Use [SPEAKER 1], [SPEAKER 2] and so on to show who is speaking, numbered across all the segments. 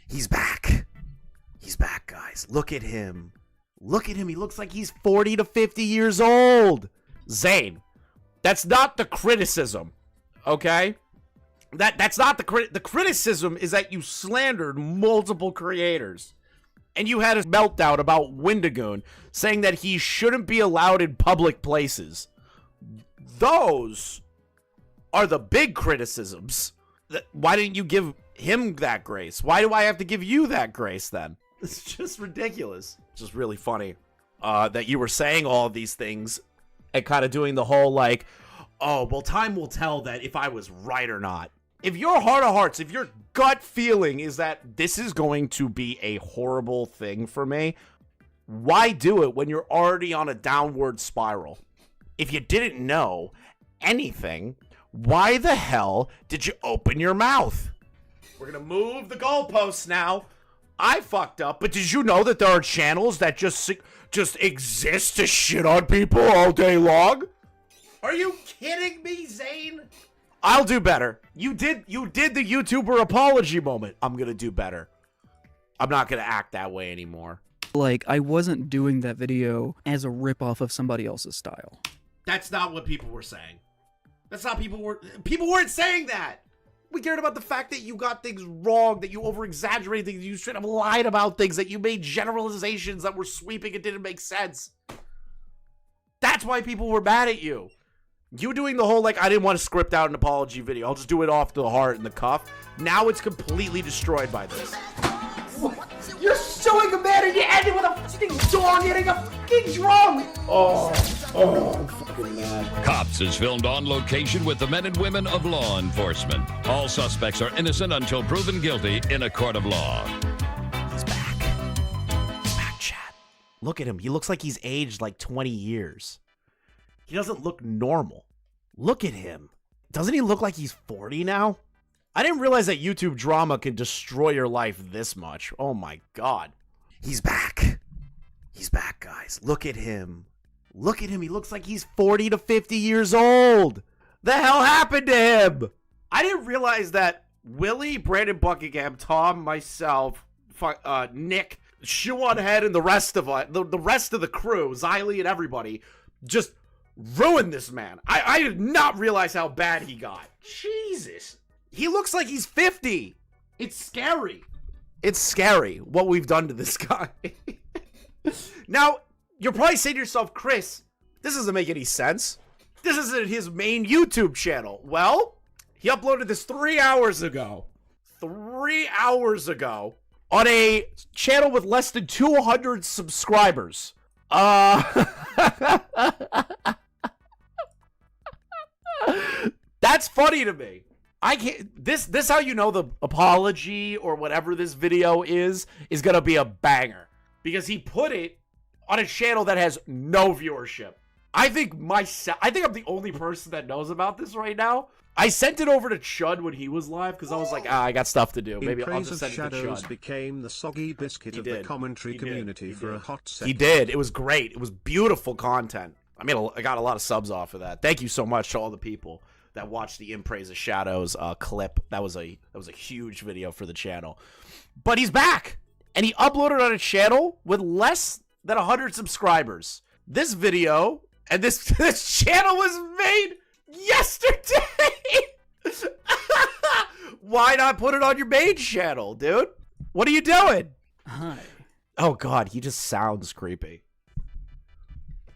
[SPEAKER 1] He's back. He's back, guys. Look at him. Look at him. He looks like he's 40 to 50 years old. Zane, that's not the criticism, okay? That's not the criticism is that you slandered multiple creators. And you had a meltdown about Wendigoon, saying that he shouldn't be allowed in public places. Those are the big criticisms. Why didn't you give him that grace? Why do I have to give you that grace then? It's just ridiculous. It's just really funny that you were saying all of these things and kind of doing the whole like, oh, well, time will tell that if I was right or not. If your heart of hearts, if your gut feeling is that this is going to be a horrible thing for me, why do it when you're already on a downward spiral? If you didn't know anything, why the hell did you open your mouth? We're going to move the goalposts now. I fucked up, but did you know that there are channels that just exist to shit on people all day long? Are you kidding me, Zane? I'll do better. You did the YouTuber apology moment. I'm going to do better. I'm not going to act that way anymore.
[SPEAKER 2] Like, I wasn't doing that video as a ripoff of somebody else's style.
[SPEAKER 1] That's not what people were saying. That's not people weren't saying that. We cared about the fact that you got things wrong, that you over-exaggerated things, you should have lied about things, that you made generalizations that were sweeping and didn't make sense. That's why people were mad at you. You doing the whole, like, I didn't want to script out an apology video. I'll just do it off the heart and the cuff. Now it's completely destroyed by this. What? You're suing a man and you ended with a fucking dog hitting a fucking drum! Oh, I'm fucking mad.
[SPEAKER 3] Cops is filmed on location with the men and women of law enforcement. All suspects are innocent until proven guilty in a court of law.
[SPEAKER 1] He's back. He's back, chat. Look at him. He looks like he's aged like 20 years. He doesn't look normal. Look at him. Doesn't he look like he's 40 now? I didn't realize that YouTube drama can destroy your life this much. Oh my God. He's back. He's back, guys. Look at him. Look at him. He looks like he's 40 to 50 years old. The hell happened to him? I didn't realize that Willie, Brandon Buckingham, Tom, myself, Nick, Shoe on Head, and the rest of the crew, Xylee and everybody, just ruined this man. I did not realize how bad he got. Jesus. He looks like he's 50. It's scary. It's scary what we've done to this guy. Now, you're probably saying to yourself, Chris, this doesn't make any sense. This isn't his main YouTube channel. Well, he uploaded this 3 hours ago. 3 hours ago on a channel with less than 200 subscribers. That's funny to me. I can't. This how you know the apology or whatever this video is gonna be a banger, because he put it on a channel that has no viewership. I think I'm the only person that knows about this right now. I sent it over to Chud when he was live because I was like, I got stuff to do. Maybe I'll just send it to Chud.
[SPEAKER 4] Became the soggy biscuit of the commentary community for a hot second.
[SPEAKER 1] He did. It was great. It was beautiful content. I got a lot of subs off of that. Thank you so much to all the people that watched the In Praise of Shadows clip. That was a huge video for the channel. But he's back, and he uploaded on a channel with less than 100 subscribers. This video and this channel was made yesterday. Why not put it on your main channel, dude? What are you doing?
[SPEAKER 2] Hi.
[SPEAKER 1] Oh God, he just sounds creepy.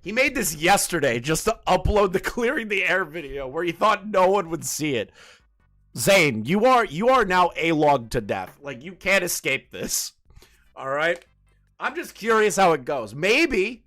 [SPEAKER 1] He made this yesterday just to upload the Clearing the Air video where he thought no one would see it. Zane, you are now A-logged to death. Like, you can't escape this. All right? I'm just curious how it goes. Maybe,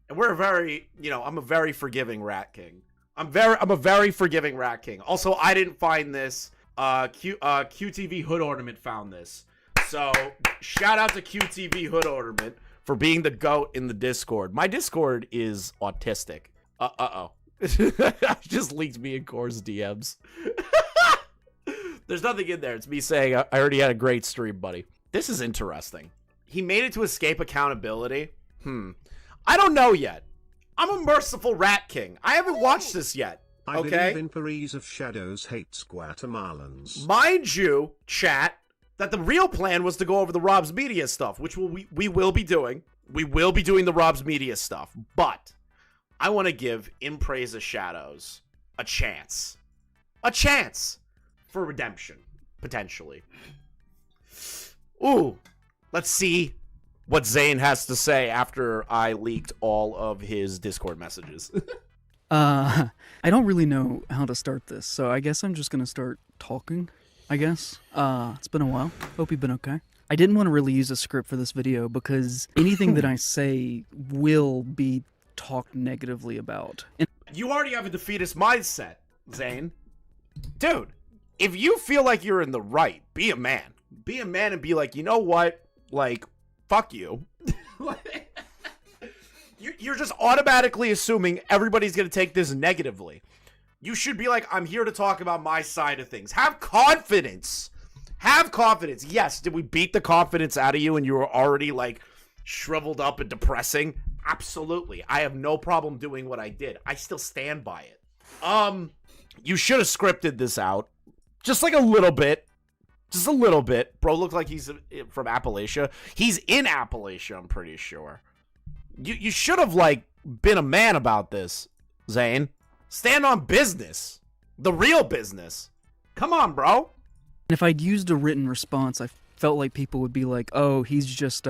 [SPEAKER 1] and we're I'm a very forgiving Rat King. I'm a very forgiving Rat King. Also, I didn't find this. QTV Hood Ornament found this. So, shout out to QTV Hood Ornament for being the GOAT in the Discord. My Discord is autistic. Uh-oh. Just leaked me and Core's DMs. There's nothing in there. It's me saying, I already had a great stream, buddy. This is interesting. He made it to escape accountability. I don't know yet. I'm a merciful Rat King. I haven't watched this yet. Okay?
[SPEAKER 4] I believe in Paris of Shadows hates Guatemalans.
[SPEAKER 1] Mind you, chat, that the real plan was to go over the Rob's Media stuff, which we will be doing. We will be doing the Rob's Media stuff, but I want to give In Praise of Shadows a chance for redemption, potentially. Ooh, let's see what Zane has to say after I leaked all of his Discord messages.
[SPEAKER 2] I don't really know how to start this, so I guess I'm just gonna start talking, I guess. It's been a while. Hope you've been okay. I didn't want to really use a script for this video because anything that I say will be talked negatively about. And
[SPEAKER 1] you already have a defeatist mindset, Zane. Dude, if you feel like you're in the right, be a man. Be a man and be like, you know what? Like, fuck you. You're just automatically assuming everybody's going to take this negatively. You should be like, I'm here to talk about my side of things. Have confidence. Have confidence. Yes, did we beat the confidence out of you and you were already, like, shriveled up and depressing? Absolutely. I have no problem doing what I did. I still stand by it. You should have scripted this out. Just like a little bit. Just a little bit. Bro looked like he's from Appalachia. He's in Appalachia, I'm pretty sure. You should have, like, been a man about this, Zane. Stand on business. The real business. Come on, bro.
[SPEAKER 2] if I'd used a written response, I felt like people would be like, oh, he's just,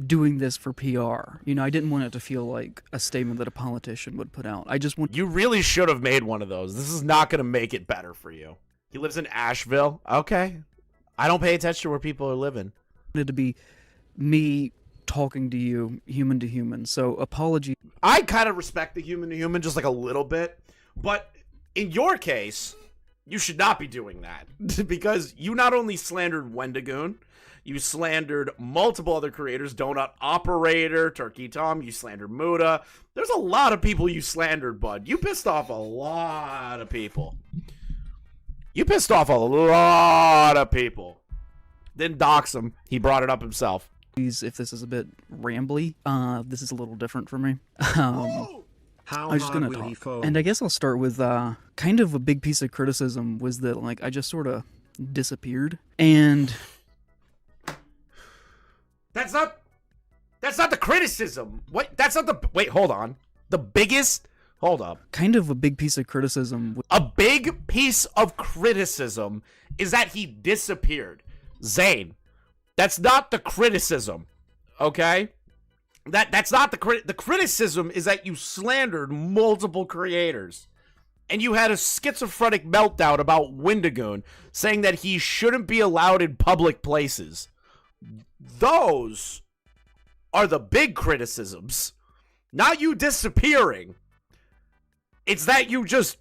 [SPEAKER 2] doing this for PR. I didn't want it to feel like a statement that a politician would put out. I just want...
[SPEAKER 1] You really should have made one of those. This is not going to make it better for you. He lives in Asheville. Okay. I don't pay attention to where people are living.
[SPEAKER 2] It to be me talking to you, human to human. So apology.
[SPEAKER 1] I kind of respect the human to human just like a little bit. But in your case, you should not be doing that. Because you not only slandered Wendigoon, you slandered multiple other creators, Donut Operator, Turkey Tom, you slandered Muda. There's a lot of people you slandered, bud. You pissed off a lot of people. You pissed off a lot of people. Didn't dox him. He brought it up himself.
[SPEAKER 2] If this is a bit rambly, this is a little different for me.
[SPEAKER 4] How
[SPEAKER 2] I was just
[SPEAKER 4] hard
[SPEAKER 2] gonna
[SPEAKER 4] will
[SPEAKER 2] talk.
[SPEAKER 4] he fall?
[SPEAKER 2] And I guess I'll start with kind of a big piece of criticism was that I just sort of disappeared. And
[SPEAKER 1] That's not the criticism. What? That's not the... Wait, hold on. The biggest... Hold up.
[SPEAKER 2] kind of a big piece of criticism.
[SPEAKER 1] A big piece of criticism is that he disappeared. Zane, that's not the criticism, okay? That's not the criticism is that you slandered multiple creators. And you had a schizophrenic meltdown about Wendigoon, saying that he shouldn't be allowed in public places. Those are the big criticisms. Not you disappearing. It's that you just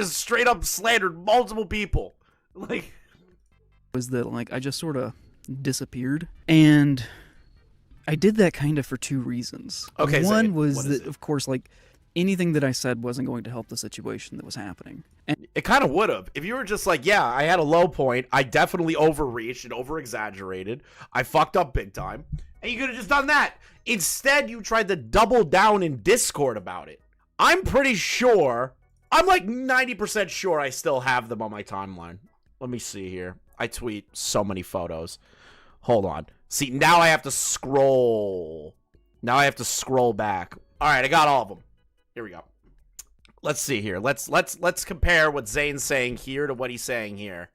[SPEAKER 1] straight up slandered multiple people.
[SPEAKER 2] Was that I just sort of disappeared. And I did that kind of for two reasons.
[SPEAKER 1] Okay,
[SPEAKER 2] one
[SPEAKER 1] Zane,
[SPEAKER 2] was
[SPEAKER 1] what is
[SPEAKER 2] that,
[SPEAKER 1] it?
[SPEAKER 2] of course, anything that I said wasn't going to help the situation that was happening. And
[SPEAKER 1] It kind of would have. If you were just like, yeah, I had a low point. I definitely overreached and over-exaggerated. I fucked up big time. And you could have just done that. Instead, you tried to double down in Discord about it. I'm pretty sure, I'm 90% sure I still have them on my timeline. Let me see here. I tweet so many photos. Hold on. See, now I have to scroll. Now I have to scroll back. All right, I got all of them. Here we go. Let's see here. Let's compare what Zane's saying here to what he's saying here.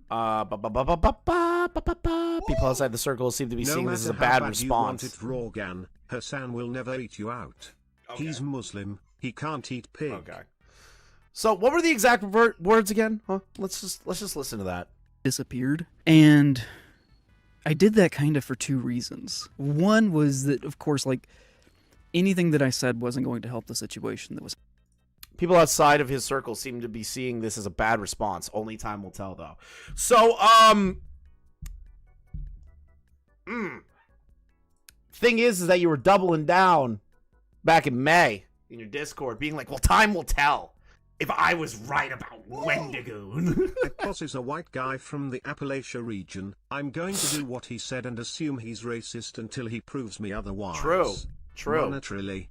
[SPEAKER 1] People outside the circle seem to be seeing this as a bad response.
[SPEAKER 4] You want it, Rogan, Hassan will never eat you out.
[SPEAKER 1] Okay.
[SPEAKER 4] He's Muslim. He can't eat pig.
[SPEAKER 1] Okay. So what were the exact words again? Huh? Let's just listen to that.
[SPEAKER 2] disappeared. And I did that kind of for two reasons. One was that, of course, anything that I said wasn't going to help the situation that was...
[SPEAKER 1] People outside of his circle seem to be seeing this as a bad response. Only time will tell, though. So, thing is that you were doubling down back in May in your Discord, being like, well, time will tell if I was right about Wendigoon.
[SPEAKER 4] That boss is a white guy from the Appalachia region. I'm going to do what he said and assume he's racist until he proves me otherwise.
[SPEAKER 1] True.
[SPEAKER 4] Monetarily.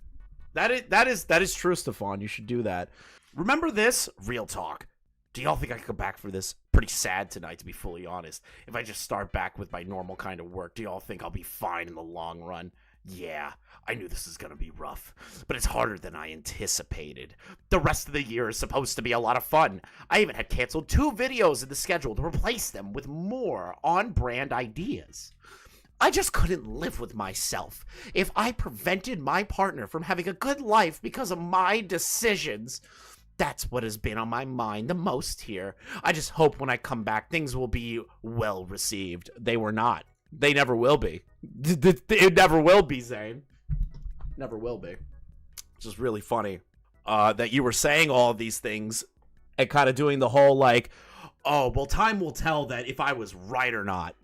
[SPEAKER 1] That is true, Stefan. You should do that. Remember this? Real talk. Do y'all think I could come back for this? Pretty sad tonight, to be fully honest. If I just start back with my normal kind of work, do y'all think I'll be fine in the long run? Yeah, I knew this was gonna be rough, but it's harder than I anticipated. The rest of the year is supposed to be a lot of fun. I even had canceled 2 videos in the schedule to replace them with more on-brand ideas. I just couldn't live with myself if I prevented my partner from having a good life because of my decisions. That's what has been on my mind the most here. I just hope when I come back, things will be well received. They were not. They never will be. It never will be, Zane. Never will be. It's just really funny that you were saying all of these things and kind of doing the whole like, oh, well, time will tell that if I was right or not.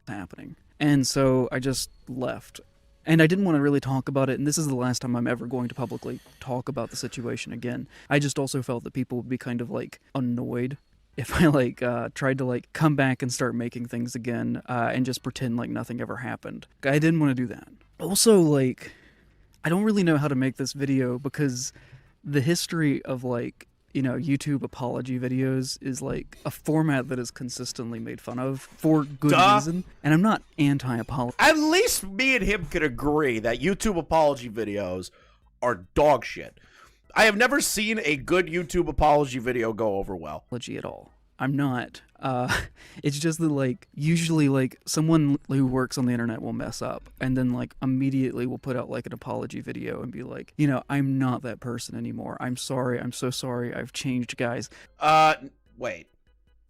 [SPEAKER 2] Happening. And so I just left. And I didn't want to really talk about it, and this is the last time I'm ever going to publicly talk about the situation again. I just also felt that people would be kind of, like, annoyed if I, like, tried to, like, come back and start making things again, and just pretend like nothing ever happened. I didn't want to do that. Also, like, I don't really know how to make this video because the history of, like, you know, YouTube apology videos is like a format that is consistently made fun of for good reason. And I'm not anti-apology.
[SPEAKER 1] At least me and him could agree that YouTube apology videos are dog shit. I have never seen a good YouTube apology video go over well.
[SPEAKER 2] At all. I'm not. It's just that, like, usually, like, someone who works on the internet will mess up and then, like, immediately will put out, like, an apology video and be like, you know, I'm not that person anymore. I'm sorry. I'm so sorry. I've changed, guys.
[SPEAKER 1] Wait.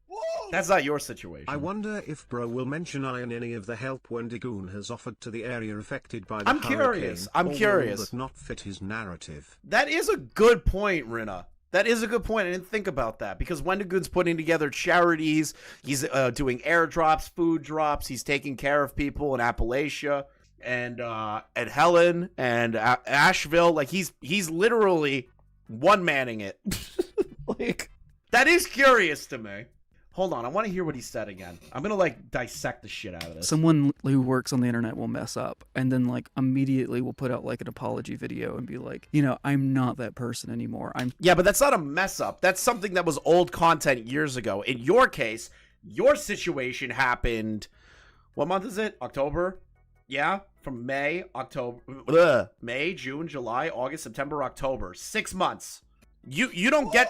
[SPEAKER 1] Whoa. That's not your situation.
[SPEAKER 4] I wonder if bro will mention any of the help Wendigoon has offered to the area affected by the hurricane.
[SPEAKER 1] I'm curious.
[SPEAKER 4] Will that not fit his narrative?
[SPEAKER 1] That is a good point, Rina. That is a good point. I didn't think about that because Wendigoon's putting together charities. He's doing airdrops, food drops. He's taking care of people in Appalachia and Helen and Asheville. Like he's literally one-manning it. Like that is curious to me. Hold on, I want to hear what he said again. I'm gonna like dissect the shit out of this.
[SPEAKER 2] Someone who works on the internet will mess up and then like immediately will put out like an apology video and be like, you know, I'm not that person anymore.
[SPEAKER 1] Yeah, but that's not a mess up. That's something that was old content years ago. In your case, your situation happened. What month is it? October? Yeah, from May, June, July, August, September, October. 6 months. You don't get.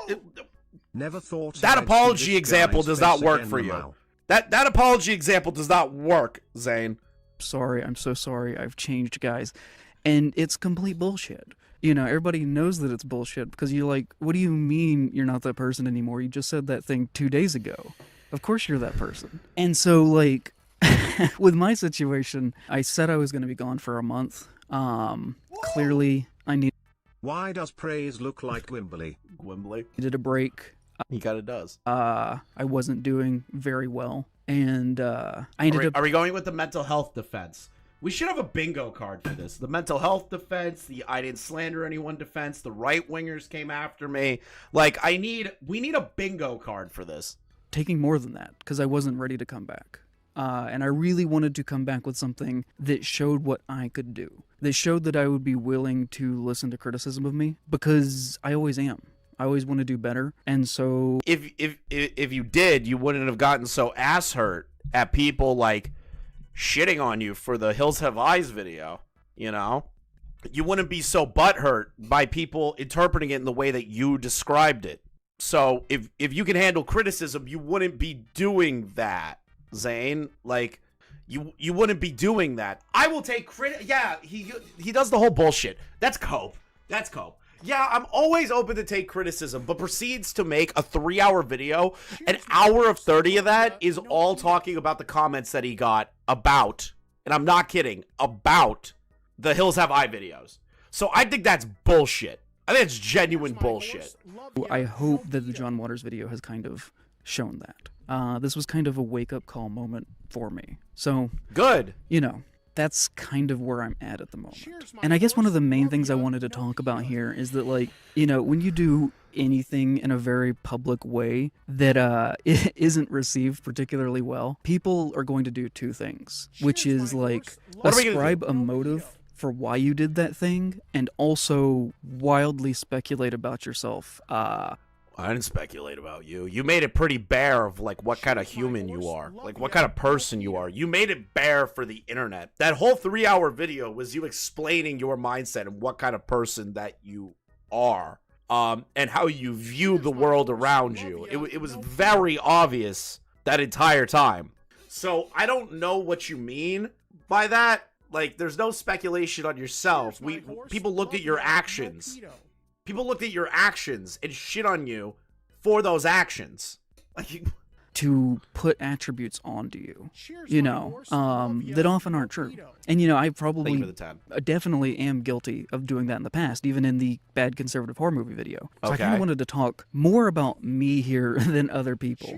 [SPEAKER 4] Never thought
[SPEAKER 1] that apology example does not work for you. That apology example does not work, Zane.
[SPEAKER 2] Sorry, I'm so sorry. I've changed, guys. And it's complete bullshit. You know, everybody knows that it's bullshit because you're like, what do you mean you're not that person anymore? You just said that thing 2 days ago. Of course you're that person. And so, like, with my situation, I said I was going to be gone for a month. Clearly, I need.
[SPEAKER 4] Why does praise look like Gwimbly?
[SPEAKER 2] Needed a break.
[SPEAKER 1] He kind of does.
[SPEAKER 2] I wasn't doing very well, and I ended up.
[SPEAKER 1] Are we going with the mental health defense? We should have a bingo card for this. The mental health defense, the I didn't slander anyone defense, the right wingers came after me. Like we need a bingo card for this.
[SPEAKER 2] Taking more than that because I wasn't ready to come back. And I really wanted to come back with something that showed what I could do. That showed that I would be willing to listen to criticism of me because I always am. I always want to do better. And so
[SPEAKER 1] if you did, you wouldn't have gotten so ass hurt at people like shitting on you for the Hills Have Eyes video, you know? You wouldn't be so butthurt by people interpreting it in the way that you described it. So if you can handle criticism, you wouldn't be doing that. Zane, like you wouldn't be doing that. I will take credit. Yeah, he does the whole bullshit. That's cope. Yeah, I'm always open to take criticism, but proceeds to make a 3-hour video. An hour of 30 of that is all talking about the comments that he got about, and I'm not kidding, about the Hills Have Eye videos. So I think that's bullshit. I think it's genuine bullshit.
[SPEAKER 2] I hope that the John Waters video has kind of shown that. This was kind of a wake-up call moment for me. So,
[SPEAKER 1] good.
[SPEAKER 2] You know, that's kind of where I'm at the moment. And I guess one of the main things I wanted to talk about here is that, like, you know, when you do anything in a very public way that isn't received particularly well, people are going to do two things, which is, like, ascribe a motive for why you did that thing and also wildly speculate about yourself.
[SPEAKER 1] I didn't speculate about you. You made it pretty bare of like what kind of human you are, like what kind of person you are. You made it bare for the internet. That whole 3-hour video was you explaining your mindset and what kind of person that you are, and how you view the world around you. It was very obvious that entire time. So I don't know what you mean by that. Like, there's no speculation on yourself. People looked at your actions. People looked at your actions and shit on you for those actions. Like,
[SPEAKER 2] to put attributes onto you, you know, that often aren't true. And, you know, I probably definitely am guilty of doing that in the past, even in the bad conservative horror movie video. So I kind of wanted to talk more about me here than other people,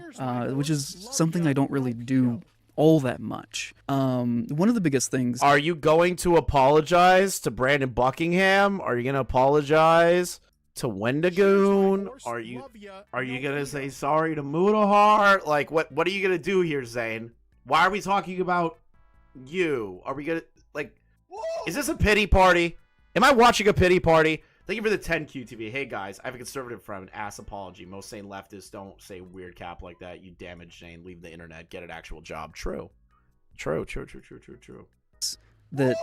[SPEAKER 2] which is something I don't really do all that much. One of the biggest things...
[SPEAKER 1] Are you going to apologize to Brandon Buckingham? Are you going to apologize to Wendigoon? Are you going to say sorry to Mudahar? Like, what are you going to do here, Zane? Why are we talking about you? Are we going to... Like, is this a pity party? Am I watching a pity party? Thank you for the 10 QTV. Hey, guys, I have a conservative friend. Ass apology. Most sane leftists don't say weird cap like that. You damage Zane. Leave the internet. Get an actual job. True. True.
[SPEAKER 2] That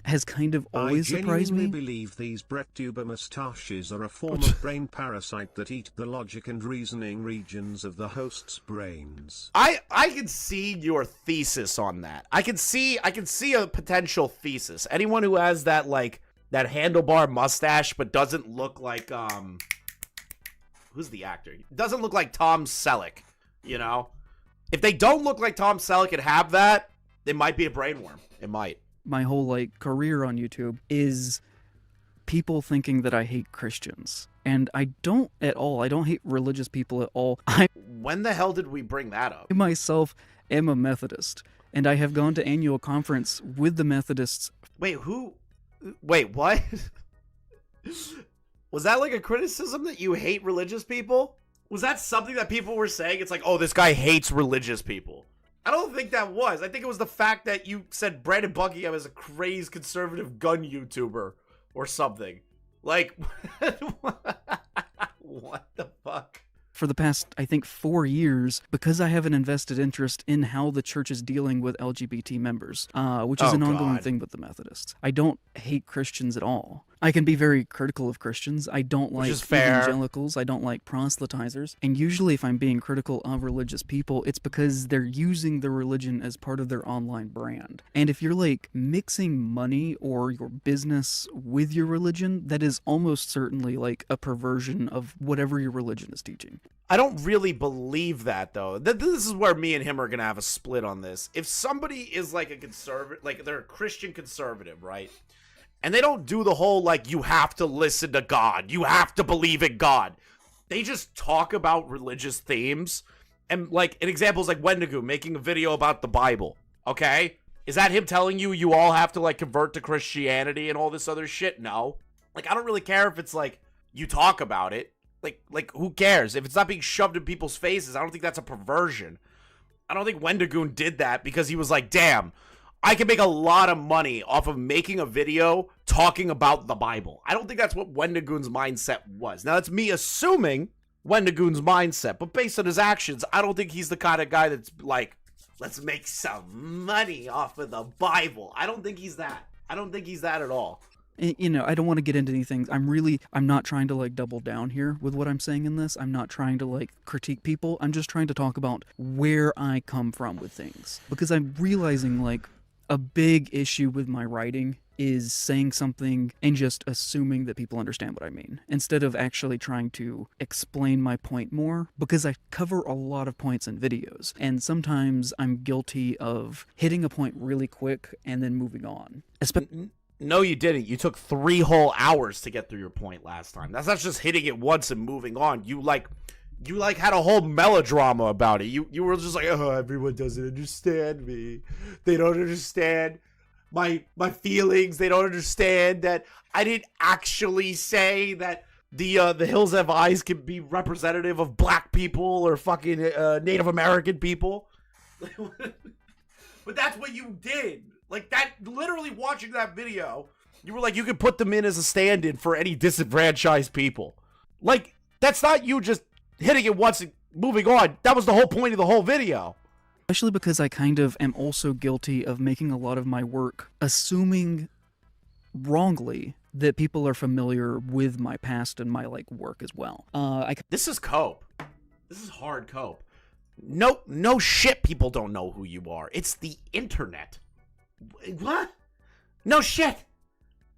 [SPEAKER 2] has kind of always surprised me.
[SPEAKER 4] I genuinely believe these BrettTuber mustaches are a form of brain parasite that eat the logic and reasoning regions of the host's brains.
[SPEAKER 1] I can see your thesis on that. I can see a potential thesis. Anyone who has that, like, that handlebar mustache but doesn't look like who's the actor? Doesn't look like Tom Selleck, you know? If they don't look like Tom Selleck and have that, it might be a brainworm. It might.
[SPEAKER 2] My whole, like, career on YouTube is people thinking that I hate Christians. And I don't at all. I don't hate religious people at all.
[SPEAKER 1] When the hell did we bring that up?
[SPEAKER 2] I myself am a Methodist, and I have gone to annual conference with the Methodists.
[SPEAKER 1] Wait, what? Was that like a criticism that you hate religious people? Was that something that people were saying? It's like, oh, this guy hates religious people. I don't think that was. I think it was the fact that you said Brandon Buckingham is a crazed conservative gun YouTuber or something. Like, what the fuck?
[SPEAKER 2] For the past, I think, 4 years, because I have an invested interest in how the church is dealing with LGBT members, which is an ongoing thing with the Methodists. I don't hate Christians at all. I can be very critical of Christians. I don't like evangelicals. I don't like proselytizers. And usually if I'm being critical of religious people, it's because they're using the religion as part of their online brand. And if you're like mixing money or your business with your religion, that is almost certainly like a perversion of whatever your religion is teaching.
[SPEAKER 1] I don't really believe that, though. This is where me and him are going to have a split on this. If somebody is like a conservative, like they're a Christian conservative, right? And they don't do the whole, like, you have to listen to God. You have to believe in God. They just talk about religious themes. And, like, an example is, like, Wendigoon making a video about the Bible. Okay? Is that him telling you you all have to, like, convert to Christianity and all this other shit? No. Like, I don't really care if it's, like, you talk about it. Like, who cares? If it's not being shoved in people's faces, I don't think that's a perversion. I don't think Wendigoon did that because he was like, damn, I can make a lot of money off of making a video talking about the Bible. I don't think that's what Wendigoon's mindset was. Now, that's me assuming Wendigoon's mindset, but based on his actions, I don't think he's the kind of guy that's like, let's make some money off of the Bible. I don't think he's that. I don't think he's that at all.
[SPEAKER 2] You know, I don't want to get into anything. I'm not trying to, like, double down here with what I'm saying in this. I'm not trying to, like, critique people. I'm just trying to talk about where I come from with things. Because I'm realizing, like, a big issue with my writing is saying something and just assuming that people understand what I mean, instead of actually trying to explain my point more, because I cover a lot of points in videos, and sometimes I'm guilty of hitting a point really quick and then moving on.
[SPEAKER 1] No, you didn't. You took 3 whole hours to get through your point last time. That's not just hitting it once and moving on. You had a whole melodrama about it. You were just like, oh, everyone doesn't understand me. They don't understand my feelings. They don't understand that I didn't actually say that the Hills Have Eyes can be representative of black people or fucking Native American people. But that's what you did. Like, that, literally watching that video, you were like, you could put them in as a stand-in for any disenfranchised people. Like, That's not you just hitting it once and moving on. That was the whole point of the whole video.
[SPEAKER 2] Especially because I kind of am also guilty of making a lot of my work assuming wrongly that people are familiar with my past and my like work as well.
[SPEAKER 1] This is cope. This is hard cope. No shit, people don't know who you are. It's the internet. What? No shit.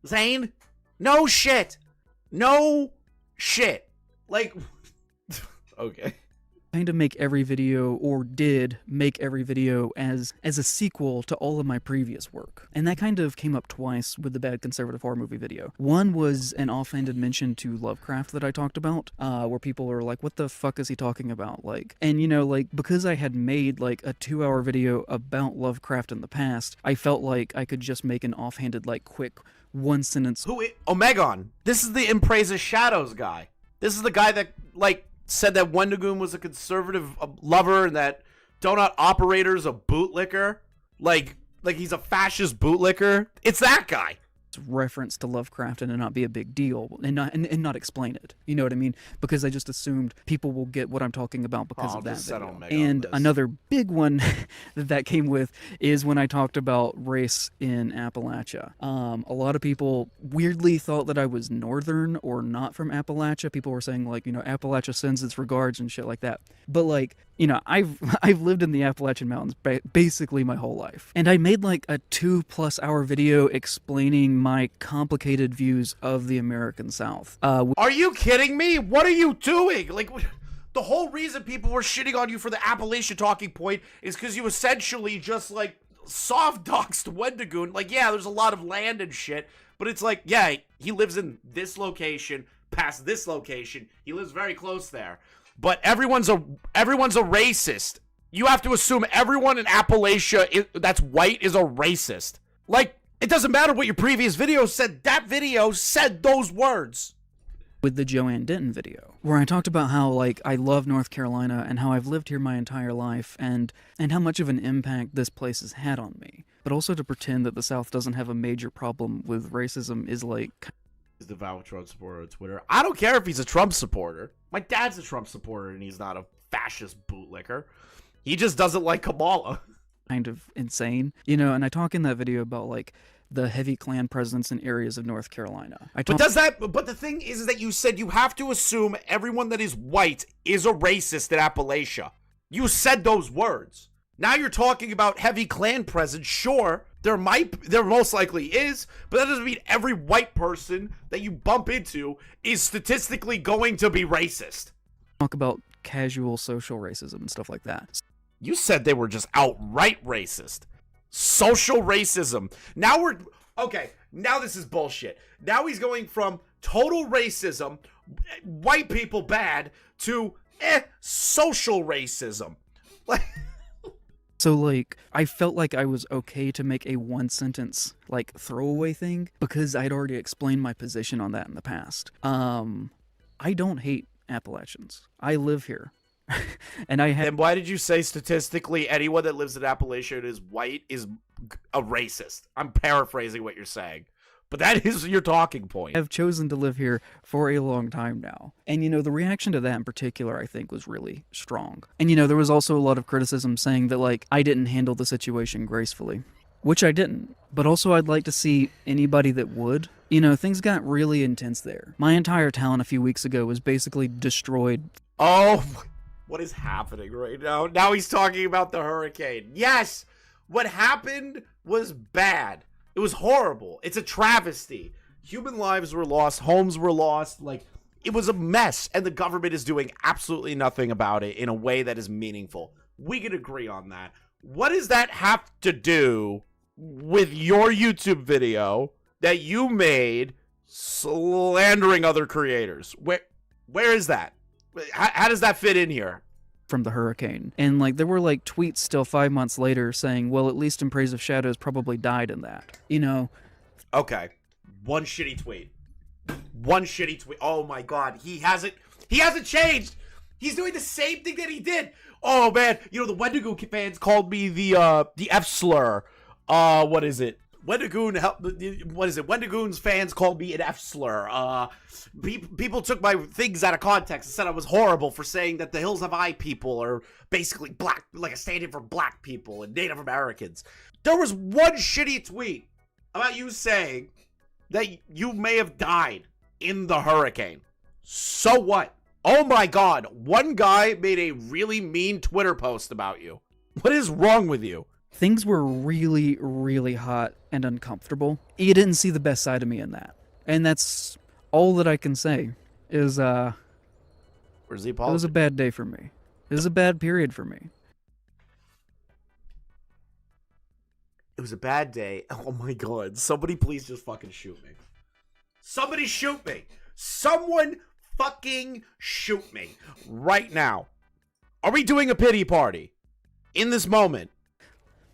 [SPEAKER 1] Zane? No shit. No shit. Like, okay.
[SPEAKER 2] Kind of make every video, or did make every video as a sequel to all of my previous work. And that kind of came up twice with the Bad Conservative Horror Movie video. One was an offhanded mention to Lovecraft that I talked about, where people are like, what the fuck is he talking about? Like, and you know, like, because I had made like a 2-hour video about Lovecraft in the past, I felt like I could just make an offhanded, like, quick one sentence.
[SPEAKER 1] Omegon. This is the In Praise of Shadows guy. This is the guy that, like, said that Wendigoon was a conservative lover and that donut operator's a bootlicker. Like he's a fascist bootlicker. It's that guy.
[SPEAKER 2] Reference to Lovecraft and it not be a big deal and not explain it. You know what I mean? Because I just assumed people will get what I'm talking about because of that video. And another big one that came with is when I talked about race in Appalachia. A lot of people weirdly thought that I was northern or not from Appalachia. People were saying like, you know, Appalachia sends its regards and shit like that. But like, you know, I've lived in the Appalachian Mountains basically my whole life. And I made like a 2+ hour video explaining my complicated views of the American South.
[SPEAKER 1] Are you kidding me? What are you doing? Like, the whole reason people were shitting on you for the Appalachian talking point is because you essentially just, like, soft-doxed Wendigoon. Like, yeah, there's a lot of land and shit, but it's like, yeah, he lives in this location, past this location. He lives very close there. But everyone's a racist. You have to assume everyone in Appalachia that's white is a racist. Like, it doesn't matter what your previous video said. That video said those words.
[SPEAKER 2] With the Joanne Denton video, where I talked about how, like, I love North Carolina and how I've lived here my entire life and how much of an impact this place has had on me. But also to pretend that the South doesn't have a major problem with racism is like...
[SPEAKER 1] He's a devout Trump supporter on Twitter. I don't care if he's a Trump supporter. My dad's a Trump supporter and he's not a fascist bootlicker. He just doesn't like Kamala.
[SPEAKER 2] Kind of insane, you know, and I talk in that video about like the heavy Klan presence in areas of North Carolina. But
[SPEAKER 1] the thing is that you said you have to assume everyone that is white is a racist in Appalachia. You said those words. Now you're talking about heavy Klan presence. Sure, there most likely is, but that doesn't mean every white person that you bump into is statistically going to be racist.
[SPEAKER 2] Talk about casual social racism and stuff like that.
[SPEAKER 1] You said they were just outright racist. Social racism. Now this is bullshit. Now he's going from total racism, white people bad, to social racism. Like,
[SPEAKER 2] so like, I felt like I was okay to make a one sentence like throwaway thing because I'd already explained my position on that in the past. I don't hate Appalachians. I live here. And
[SPEAKER 1] why did you say statistically anyone that lives in Appalachia and is white is a racist? I'm paraphrasing what you're saying, but that is your talking point.
[SPEAKER 2] I've chosen to live here for a long time now. And, you know, the reaction to that in particular, I think, was really strong. And, you know, there was also a lot of criticism saying that, like, I didn't handle the situation gracefully, which I didn't. But also I'd like to see anybody that would. You know, things got really intense there. My entire town a few weeks ago was basically destroyed.
[SPEAKER 1] Oh, what is happening right now? Now he's talking about the hurricane. Yes, what happened was bad. It was horrible. It's a travesty. Human lives were lost. Homes were lost. Like, it was a mess. And the government is doing absolutely nothing about it in a way that is meaningful. We can agree on that. What does that have to do with your YouTube video that you made slandering other creators? Where is that? How does that fit in here?
[SPEAKER 2] From the hurricane. And like there were like tweets still 5 months later saying, well, at least In Praise of Shadows probably died in that. You know?
[SPEAKER 1] Okay. One shitty tweet. Oh my god. He hasn't changed. He's doing the same thing that he did. Oh man. You know, the Wendigo fans called me the F slur. What is it? Wendigoon, what is it? Wendigoon's fans called me an F slur. People took my things out of context and said I was horrible for saying that the Hills Have Eye people are basically black, like a stand-in for black people and Native Americans. There was one shitty tweet about you saying that you may have died in the hurricane. So what? Oh my God, one guy made a really mean Twitter post about you. What is wrong with you?
[SPEAKER 2] Things were really, really hot and uncomfortable. You didn't see the best side of me in that. And that's all that I can say is,
[SPEAKER 1] Where's the
[SPEAKER 2] it
[SPEAKER 1] apology?
[SPEAKER 2] was a bad day for me. It was a bad period for me.
[SPEAKER 1] It was a bad day. Oh my God, somebody please just fucking shoot me. Somebody shoot me. Someone fucking shoot me right now. Are we doing a pity party in this moment?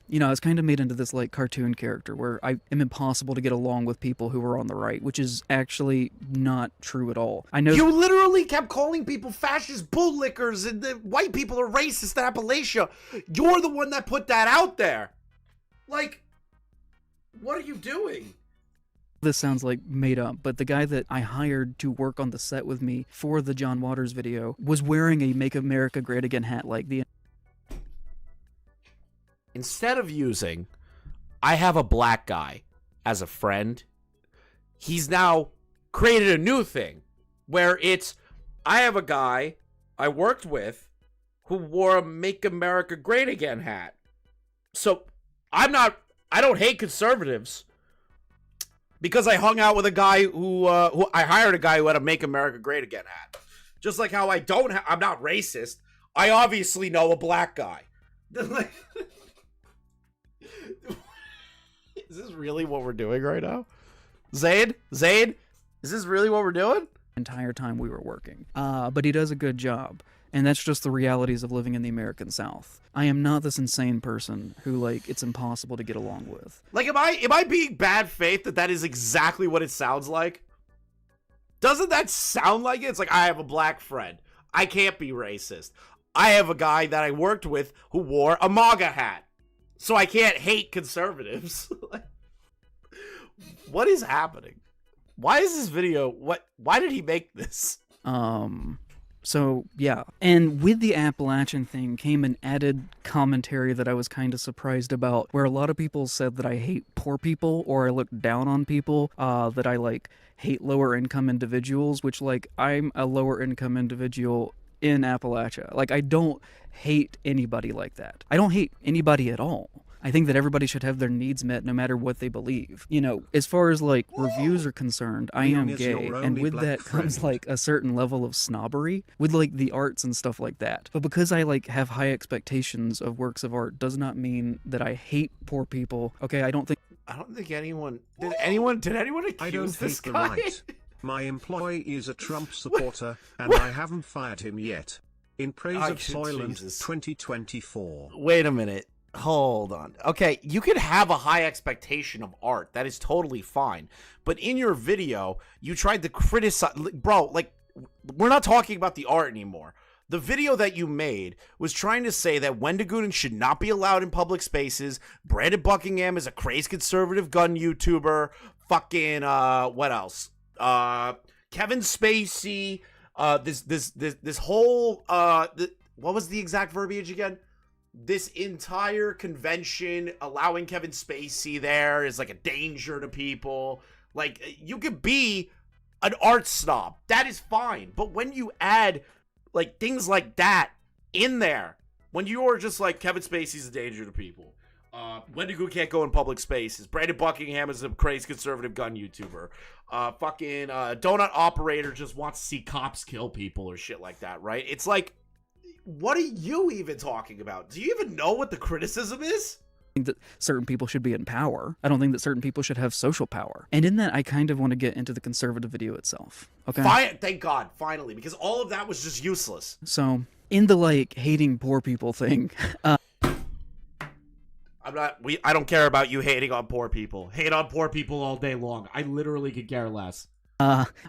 [SPEAKER 2] You know, I was kind of made into this, like, cartoon character where I am impossible to get along with people who are on the right, which is actually not true at all. I know
[SPEAKER 1] You literally kept calling people fascist bulllickers and the white people are racist in Appalachia. You're the one that put that out there. Like, what are you doing?
[SPEAKER 2] this sounds like made up, but the guy that I hired to work on the set with me for the John Waters video was wearing a Make America Great Again hat like the...
[SPEAKER 1] Instead of using, I have a black guy as a friend, he's now created a new thing where it's, I have a guy I worked with who wore a Make America Great Again hat. So I don't hate conservatives because I hung out with a guy who I hired a guy who had a Make America Great Again hat. Just like how I'm not racist. I obviously know a black guy. Is this really what we're doing right now? Zane, is this really what we're doing?
[SPEAKER 2] entire time we were working. But he does a good job. And that's just the realities of living in the American South. I am not this insane person who, like, it's impossible to get along with.
[SPEAKER 1] Like, am I being bad faith that is exactly what it sounds like? Doesn't that sound like it? It's like, I have a black friend. I can't be racist. I have a guy that I worked with who wore a MAGA hat. So I can't hate conservatives. What is happening? Why is this video, why did he make this?
[SPEAKER 2] So, yeah. And with the Appalachian thing came an added commentary that I was kind of surprised about, where a lot of people said that I hate poor people, or I look down on people, that I, like, hate lower income individuals, which, like, I'm a lower income individual in Appalachia. Like, I don't hate anybody like that. I don't hate anybody at all. I think that everybody should have their needs met no matter what they believe. You know, as far as, like, reviews are concerned, I am gay, and with that comes, like, a certain level of snobbery with, like, the arts and stuff like that. But because I, like, have high expectations of works of art does not mean that I hate poor people. Okay, I don't think
[SPEAKER 1] anyone, did anyone accuse
[SPEAKER 4] I don't
[SPEAKER 1] this
[SPEAKER 4] hate the
[SPEAKER 1] guy?
[SPEAKER 4] right. My employee is a Trump supporter, and I haven't fired him yet. In praise of Soylent
[SPEAKER 1] Jesus.
[SPEAKER 4] 2024.
[SPEAKER 1] Wait a minute. Hold on. Okay, you can have a high expectation of art. That is totally fine. But in your video, you tried to criticize... Bro, like, we're not talking about the art anymore. The video that you made was trying to say that Wendigoon should not be allowed in public spaces. Brandon Buckingham is a crazy conservative gun YouTuber. Fucking, what else? Kevin Spacey. This whole, what was the exact verbiage again? This entire convention allowing Kevin Spacey there is like a danger to people. Like, you could be an art snob. That is fine. But when you add, like, things like that in there, when you're just like, Kevin Spacey's a danger to people. Wendigoon can't go in public spaces. Brandon Buckingham is a crazy conservative gun YouTuber. Fucking donut operator just wants to see cops kill people or shit like that, right? It's like, what are you even talking about? Do you even know what the criticism is?
[SPEAKER 2] I think that certain people should be in power. I don't think that certain people should have social power. And in that, I kind of want to get into the conservative video itself. Okay?
[SPEAKER 1] Thank God, finally, because all of that was just useless.
[SPEAKER 2] So, in the, like, hating poor people thing,
[SPEAKER 1] I don't care about you hating on poor people. Hate on poor people all day long. I literally could care less.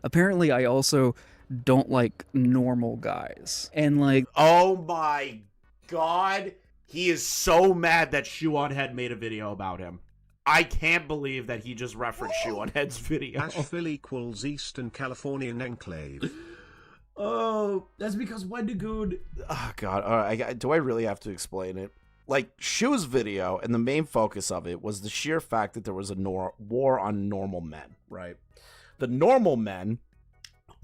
[SPEAKER 2] apparently I also don't like normal guys. And, like...
[SPEAKER 1] Oh my God. He is so mad that Shoe on Head made a video about him. I can't believe that he just referenced Shoe on Head's video.
[SPEAKER 4] Asheville equals Eastern Californian enclave.
[SPEAKER 1] Oh, that's because Wendigoon. Oh God, do I really have to explain it? Like, Shoe's video, and the main focus of it was the sheer fact that there was a war on normal men, right? The normal men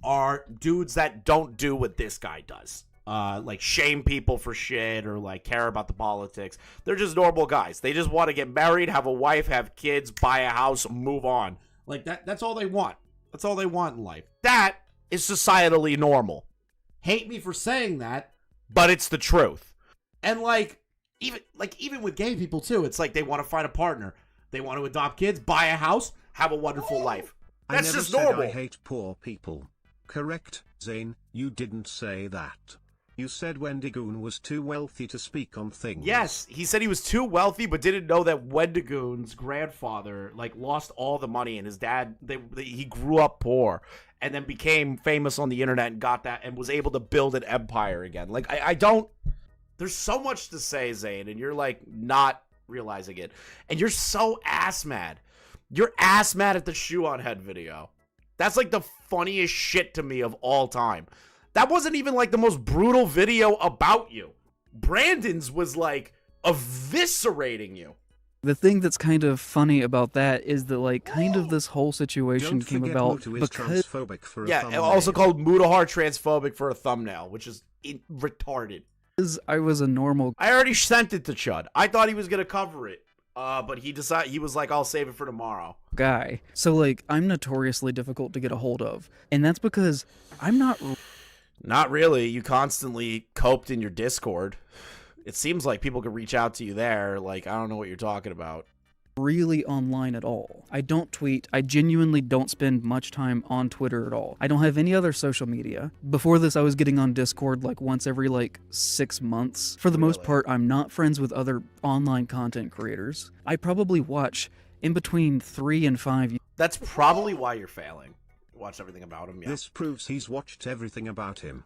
[SPEAKER 1] are dudes that don't do what this guy does. Like shame people for shit or like care about the politics. They're just normal guys. They just want to get married, have a wife, have kids, buy a house, move on. Like that's all they want. That's all they want in life. That is societally normal. Hate me for saying that, but it's the truth. And even with gay people too, it's like they want to find a partner. They want to adopt kids, buy a house, have a wonderful life. That's just normal.
[SPEAKER 4] I hate poor people. Correct, Zane, you didn't say that. You said Wendigoon was too wealthy to speak on things.
[SPEAKER 1] Yes, he said he was too wealthy, but didn't know that Wendigoon's grandfather lost all the money, and his dad he grew up poor, and then became famous on the internet and got that and was able to build an empire again. Like I don't. There's so much to say, Zane, and you're not realizing it, and you're so ass mad. You're ass mad at the Shoe on Head video. That's the funniest shit to me of all time. That wasn't even the most brutal video about you. Brandon's was eviscerating you.
[SPEAKER 2] The thing that's kind of funny about that is that kind of this whole situation
[SPEAKER 4] Don't
[SPEAKER 2] came
[SPEAKER 4] forget
[SPEAKER 2] about
[SPEAKER 4] Mutu is
[SPEAKER 2] because
[SPEAKER 4] transphobic for a
[SPEAKER 1] Yeah,
[SPEAKER 4] thumbnail.
[SPEAKER 1] also called Mutahar transphobic for a thumbnail, which is retarded.
[SPEAKER 2] I was a normal
[SPEAKER 1] I already sent it to Chud. I thought he was going to cover it. But he was like, I'll save it for tomorrow.
[SPEAKER 2] guy. So I'm notoriously difficult to get a hold of. And that's because I'm not
[SPEAKER 1] Not really. You constantly coped in your Discord. It seems like people could reach out to you there. I don't know what you're talking about.
[SPEAKER 2] really online at all. I don't tweet. I genuinely don't spend much time on Twitter at all. I don't have any other social media. Before this, I was getting on Discord once every 6 months. For the most part, I'm not friends with other online content creators. I probably watch in between 3 and 5.
[SPEAKER 1] That's probably why you're failing. Watch everything about him, yeah.
[SPEAKER 4] This proves he's watched everything about him.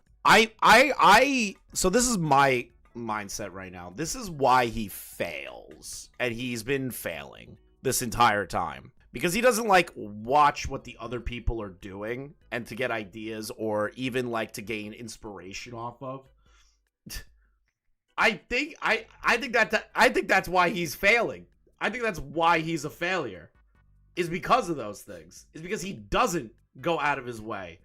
[SPEAKER 1] So this is my mindset right now. This is why he fails, and he's been failing this entire time, because he doesn't watch what the other people are doing and to get ideas or even to gain inspiration off of. I think that's why he's failing. I think that's why he's a failure, is because of those things. Is because he doesn't go out of his way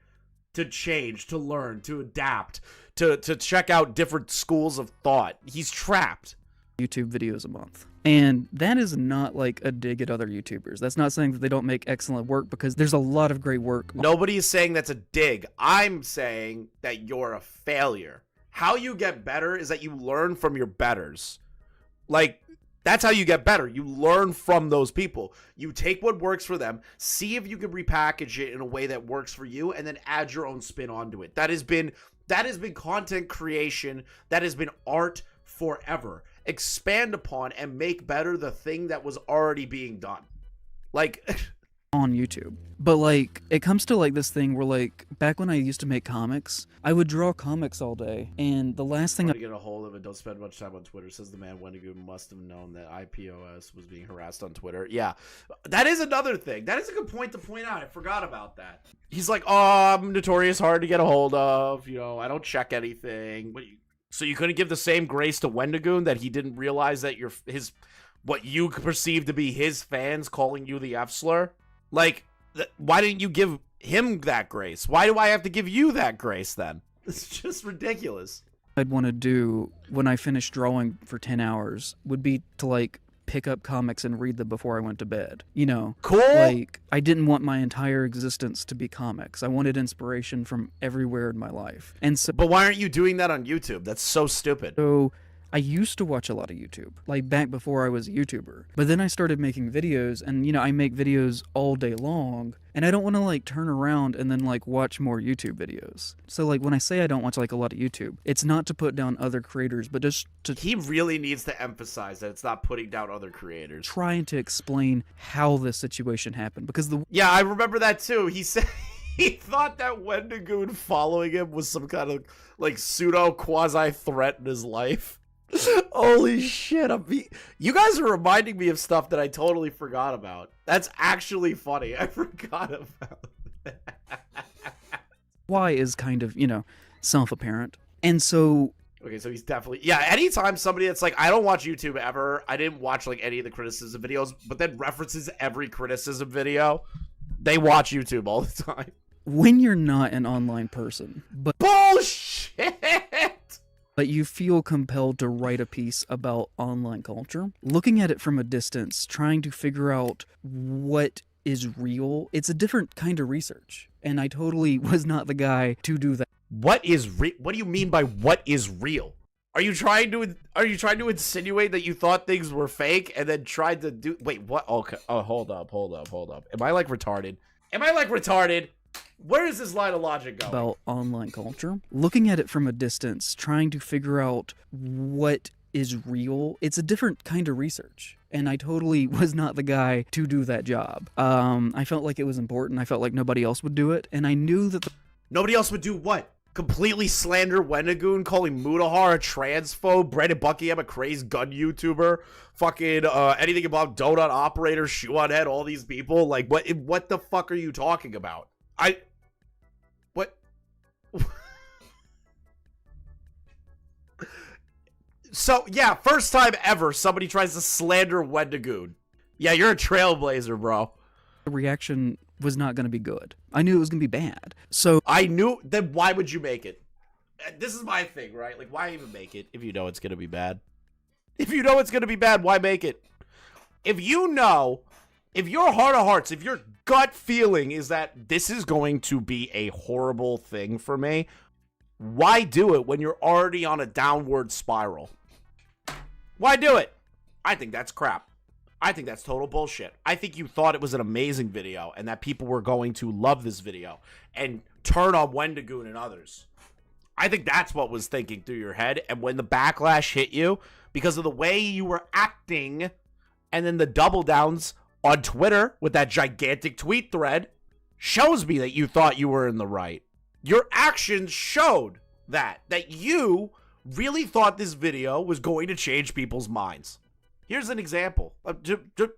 [SPEAKER 1] to change, to learn, to adapt, to check out different schools of thought. He's trapped.
[SPEAKER 2] YouTube videos a month. And that is not a dig at other YouTubers. That's not saying that they don't make excellent work, because there's a lot of great work.
[SPEAKER 1] Nobody is saying that's a dig. I'm saying that you're a failure. How you get better is that you learn from your betters. That's how you get better. You learn from those people. You take what works for them, see if you can repackage it in a way that works for you, and then add your own spin onto it. That has been content creation. That has been art forever. Expand upon and make better the thing that was already being done.
[SPEAKER 2] On YouTube. But it comes to this thing where back when I used to make comics, I would draw comics all day, and the last thing
[SPEAKER 1] to get a hold of it, don't spend much time on Twitter, says the man Wendigoon must have known that IPOS was being harassed on Twitter. Yeah, that is another thing. That is a good point to point out. I forgot about that. He's like, oh, I'm notorious hard to get a hold of. I don't check anything. So you couldn't give the same grace to Wendigoon, that he didn't realize that what you perceive to be his fans calling you the F slur? Why didn't you give him that grace? Why do I have to give you that grace then? It's just ridiculous.
[SPEAKER 2] I'd want to do when I finished drawing for 10 hours would be to pick up comics and read them before I went to bed.
[SPEAKER 1] Cool.
[SPEAKER 2] I didn't want my entire existence to be comics. I wanted inspiration from everywhere in my life. And so,
[SPEAKER 1] But why aren't you doing that on YouTube? That's so stupid.
[SPEAKER 2] I used to watch a lot of YouTube, back before I was a YouTuber. But then I started making videos, and, I make videos all day long, and I don't want to, turn around and then, watch more YouTube videos. So, when I say I don't watch, a lot of YouTube, it's not to put down other creators, but just to...
[SPEAKER 1] He really needs to emphasize that it's not putting down other creators.
[SPEAKER 2] Trying to explain how this situation happened, because
[SPEAKER 1] Yeah, I remember that, too. He said... He thought that Wendigoon following him was some kind of, pseudo quasi-threat in his life. Holy shit. You guys are reminding me of stuff that I totally forgot about. That's actually funny. I forgot about that.
[SPEAKER 2] Why is kind of, self-apparent. And so...
[SPEAKER 1] Okay, so he's definitely... Yeah, anytime somebody that's like, I don't watch YouTube ever, I didn't watch, like, any of the criticism videos, but then references every criticism video, they watch YouTube all the time.
[SPEAKER 2] When you're not an online person, but...
[SPEAKER 1] Bullshit!
[SPEAKER 2] But you feel compelled to write a piece about online culture, looking at it from a distance, trying to figure out what is real, it's a different kind of research. And I totally was not the guy to do that.
[SPEAKER 1] What do you mean by what is real? Are you trying to insinuate that you thought things were fake and then tried to do... Wait, what? Okay. Oh, hold up. Am I like retarded? Where is this line of logic going?
[SPEAKER 2] About online culture, looking at it from a distance, trying to figure out what is real, it's a different kind of research. And I totally was not the guy to do that job. I felt like it was important. I felt like nobody else would do it. And I knew that
[SPEAKER 1] Nobody else would do what? Completely slander Wendigoon, calling Mutahar a transphobe, Brandon Buckingham a crazed gun YouTuber, fucking anything about Donut Operator, Shoe on Head, all these people. Like, what the fuck are you talking about? What? So, yeah, first time ever somebody tries to slander Wendigoon. Yeah, you're a trailblazer, bro.
[SPEAKER 2] the reaction was not going to be good. I knew it was going to be bad. So
[SPEAKER 1] I knew, then why would you make it? This is my thing, right? Like, why even make it if you know it's going to be bad? If you know it's going to be bad, why make it? If you know, if your heart of hearts, if your gut feeling is that this is going to be a horrible thing for me, why do it when you're already on a downward spiral? Why do it? I think that's crap. I think that's total bullshit. I think you thought it was an amazing video and that people were going to love this video and turn on Wendigoon and others. I think that's what was thinking through your head. And when the backlash hit you, because of the way you were acting, and then the double downs on Twitter with that gigantic tweet thread, shows me that you thought you were in the right. Your actions showed that you really thought this video was going to change people's minds. Here's an example.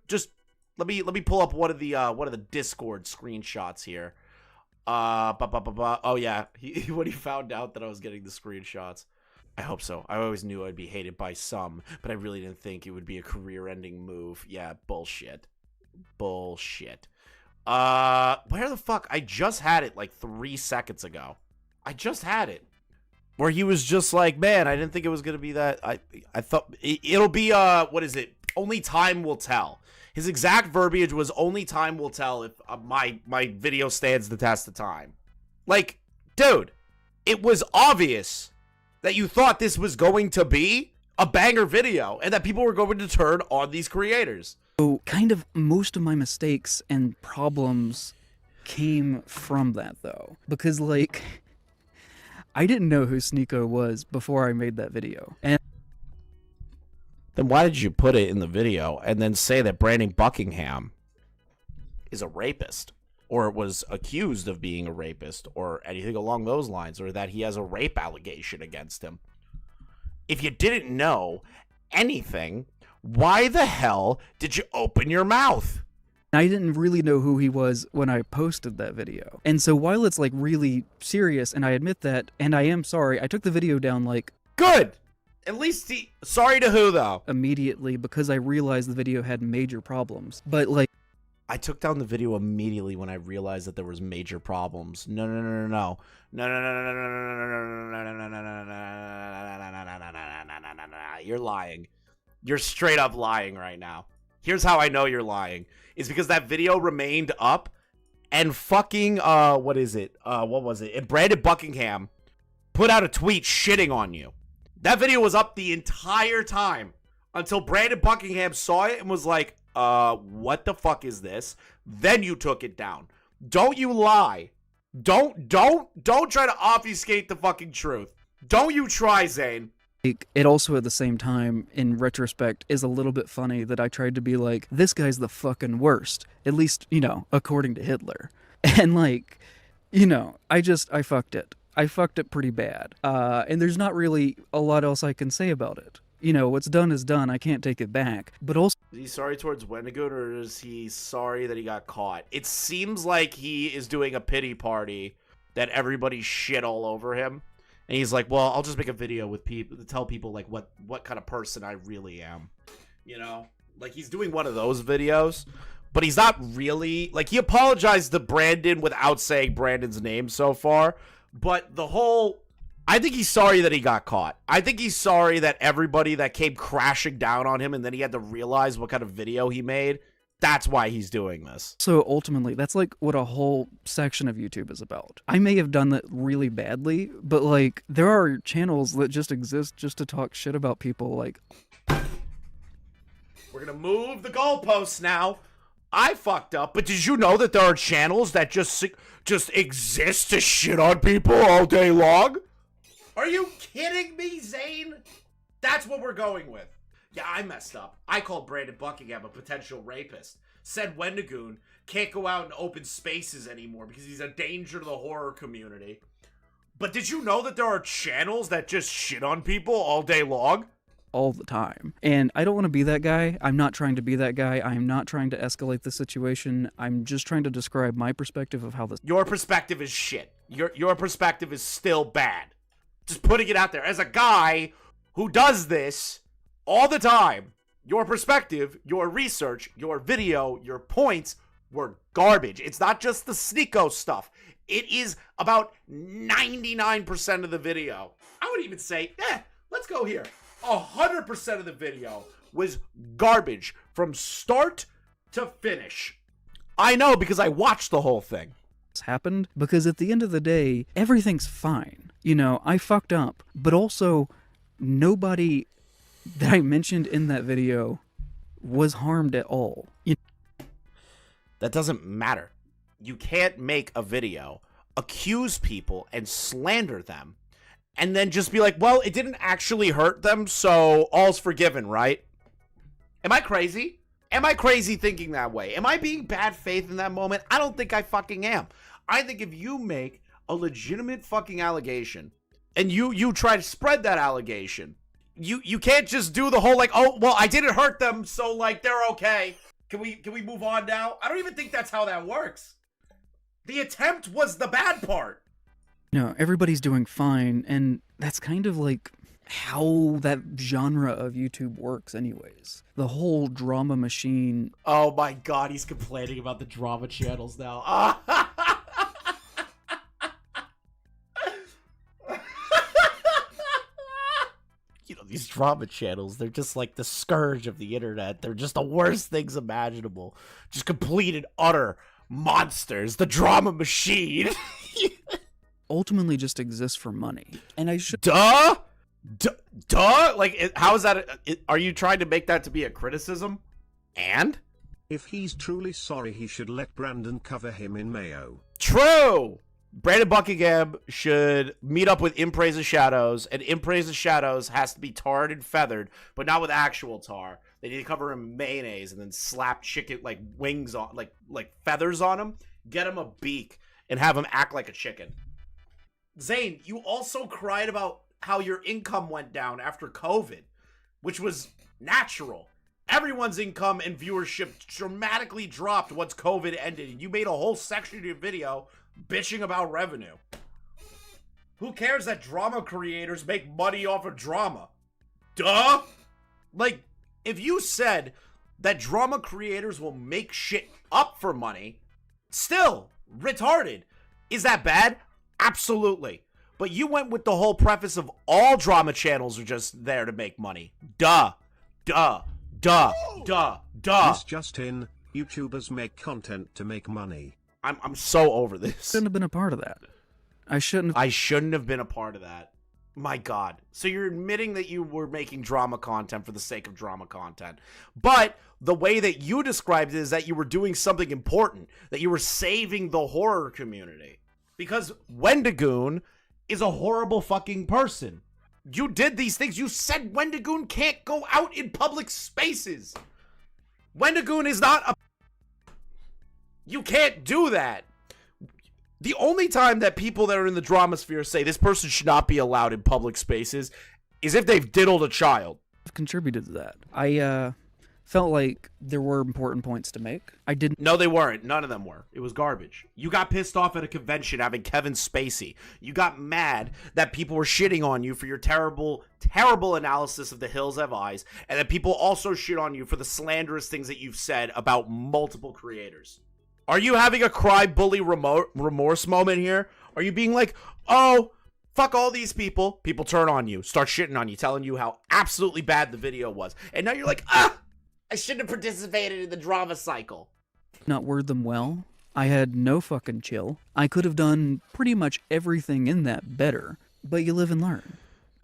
[SPEAKER 1] Just let me pull up one of the Discord screenshots here. Oh yeah, when he found out that I was getting the screenshots. I hope so. I always knew I'd be hated by some, but I really didn't think it would be a career-ending move. Yeah, bullshit. Bullshit. Where the fuck? I just had it like 3 seconds ago. I just had it. Where he was just like, man, I didn't think it was going to be that. I thought it'll be, what is it? Only time will tell. His exact verbiage was only time will tell if my video stands the test of time. Like, dude, it was obvious that you thought this was going to be a banger video and that people were going to turn on these creators.
[SPEAKER 2] So kind of most of my mistakes and problems came from that, though. Because, like, I didn't know who Sneeko was before I made that video. And
[SPEAKER 1] then why did you put it in the video and then say that Brandon Buckingham is a rapist or was accused of being a rapist or anything along those lines, or that he has a rape allegation against him? If you didn't know anything, why the hell did you open your mouth?
[SPEAKER 2] I didn't really know who he was when I posted that video. And so while it's like really serious, and I admit that, and I am sorry, I took the video down like...
[SPEAKER 1] Good! At least sorry to who, though?
[SPEAKER 2] Immediately, because I realized the video had major problems. But like...
[SPEAKER 1] I took down the video immediately when I realized that there was major problems. No. You're lying. You're straight up lying right now. Here's how I know you're lying. It's because that video remained up and fucking, what was it? And Brandon Buckingham put out a tweet shitting on you. That video was up the entire time until Brandon Buckingham saw it and was like, what the fuck is this? Then you took it down. Don't you lie. Don't try to obfuscate the fucking truth. Don't you try, Zane.
[SPEAKER 2] It also, at the same time, in retrospect, is a little bit funny that I tried to be like, this guy's the fucking worst. At least, according to Hitler. And like, I fucked it. I fucked it pretty bad. And there's not really a lot else I can say about it. You know, what's done is done. I can't take it back. But also,
[SPEAKER 1] Is he sorry towards Wendigoon, or is he sorry that he got caught? It seems like he is doing a pity party that everybody shit all over him. And he's like, well, I'll just make a video with people to tell people like what kind of person I really am. You know? Like, he's doing one of those videos, but he's not really, like, he apologized to Brandon without saying Brandon's name so far, but I think he's sorry that he got caught. I think he's sorry that everybody that came crashing down on him and then he had to realize what kind of video he made, that's why he's doing this.
[SPEAKER 2] so ultimately, that's like what a whole section of YouTube is about. I may have done that really badly, but like, there are channels that just exist just to talk shit about people. Like,
[SPEAKER 1] We're gonna move the goalposts now. I fucked up, but did you know that there are channels that just exist to shit on people all day long? Are you kidding me, Zane? That's what we're going with. Yeah, I messed up. I called Brandon Buckingham a potential rapist. Said Wendigoon can't go out in open spaces anymore because he's a danger to the horror community. But did you know that there are channels that just shit on people all day long?
[SPEAKER 2] all the time. And I don't want to be that guy. I'm not trying to be that guy. I'm not trying to escalate the situation. I'm just trying to describe my perspective of how this...
[SPEAKER 1] Your perspective is shit. Your perspective is still bad. Just putting it out there. As a guy who does this all the time, your perspective, your research, your video, your points were garbage. It's not just the Sneeko stuff. It is about 99% of the video. I would even say, let's go here. 100% of the video was garbage from start to finish. I know because I watched the whole thing.
[SPEAKER 2] Happened because at the end of the day, everything's fine. You know, I fucked up, but also nobody that I mentioned in that video was harmed at all.
[SPEAKER 1] That doesn't matter. You can't make a video, accuse people, and slander them, and then just be like, well, it didn't actually hurt them, so all's forgiven, right? Am I crazy? Am I crazy thinking that way? Am I being bad faith in that moment? I don't think I fucking am. I think if you make a legitimate fucking allegation, and you try to spread that allegation, you can't just do the whole like, oh, well, I didn't hurt them, so like they're okay. Can we move on now? I don't even think that's how that works. The attempt was the bad part.
[SPEAKER 2] No, everybody's doing fine, and that's kind of like how that genre of YouTube works anyways. The whole drama machine.
[SPEAKER 1] Oh my god, he's complaining about the drama channels now. You know, these drama channels, they're just like the scourge of the internet. They're just the worst things imaginable. Just complete and utter monsters. The drama machine.
[SPEAKER 2] Ultimately just exists for money. And I should...
[SPEAKER 1] Duh? Like, how is that? Are you trying to make that to be a criticism? And?
[SPEAKER 4] If he's truly sorry, he should let Brandon cover him in mayo.
[SPEAKER 1] True! Brandon Buckingham should meet up with Impraise of Shadows, and Impraise of Shadows has to be tarred and feathered, but not with actual tar. They need to cover him in mayonnaise and then slap chicken, like, wings on, like feathers on him, get him a beak, and have him act like a chicken. Zane, you also cried about how your income went down after COVID, which was natural. Everyone's income and viewership dramatically dropped once COVID ended, and you made a whole section of your video bitching about revenue. Who cares that drama creators make money off of drama? Duh! Like, if you said that drama creators will make shit up for money, still, retarded. Is that bad? Absolutely. But you went with the whole preface of all drama channels are just there to make money. Duh. Duh. Duh. Duh. Duh.
[SPEAKER 4] This just in, YouTubers make content to make money.
[SPEAKER 1] I'm so over this.
[SPEAKER 2] Shouldn't have been a part of that. I shouldn't
[SPEAKER 1] have been a part of that. My God. So you're admitting that you were making drama content for the sake of drama content. But the way that you described it is that you were doing something important, that you were saving the horror community. Because Wendigoon is a horrible fucking person. You did these things. You said Wendigoon can't go out in public spaces. Wendigoon is not a... You can't do that. The only time that people that are in the drama sphere say this person should not be allowed in public spaces is if they've diddled a child.
[SPEAKER 2] contributed to that. I felt like there were important points to make. I didn't.
[SPEAKER 1] No, they weren't. None of them were. It was garbage. You got pissed off at a convention having Kevin Spacey. You got mad that people were shitting on you for your terrible, terrible analysis of The Hills Have Eyes, and that people also shit on you for the slanderous things that you've said about multiple creators. Are you having a cry bully remorse moment here? Are you being like, oh, fuck all these people? People turn on you, start shitting on you, telling you how absolutely bad the video was. And now you're like, I shouldn't have participated in the drama cycle.
[SPEAKER 2] Not word them well. I had no fucking chill. I could have done pretty much everything in that better, but you live and learn.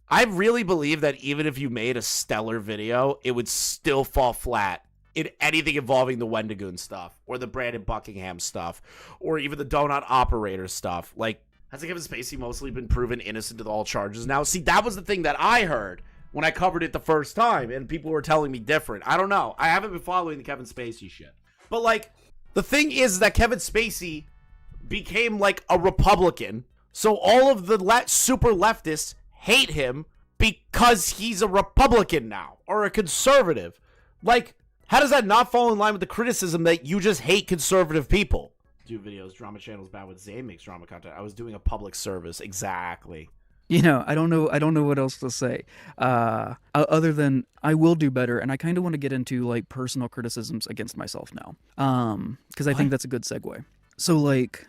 [SPEAKER 1] I really believe that even if you made a stellar video, it would still fall flat in anything involving the Wendigoon stuff, or the Brandon Buckingham stuff, or even the Donut Operator stuff. Like, has Kevin Spacey mostly been proven innocent of all charges now? See, that was the thing that I heard when I covered it the first time, and people were telling me different. I don't know. I haven't been following the Kevin Spacey shit. But, like, the thing is that Kevin Spacey became, like, a Republican, so all of the super leftists hate him because he's a Republican now, or a conservative. Like, how does that not fall in line with the criticism that you just hate conservative people? Do videos, drama channels bad with Zane makes drama content. I was doing a public service. Exactly.
[SPEAKER 2] You know, I don't know what else to say. Other than I will do better, and I kind of want to get into like personal criticisms against myself now. Because I think that's a good segue. So like,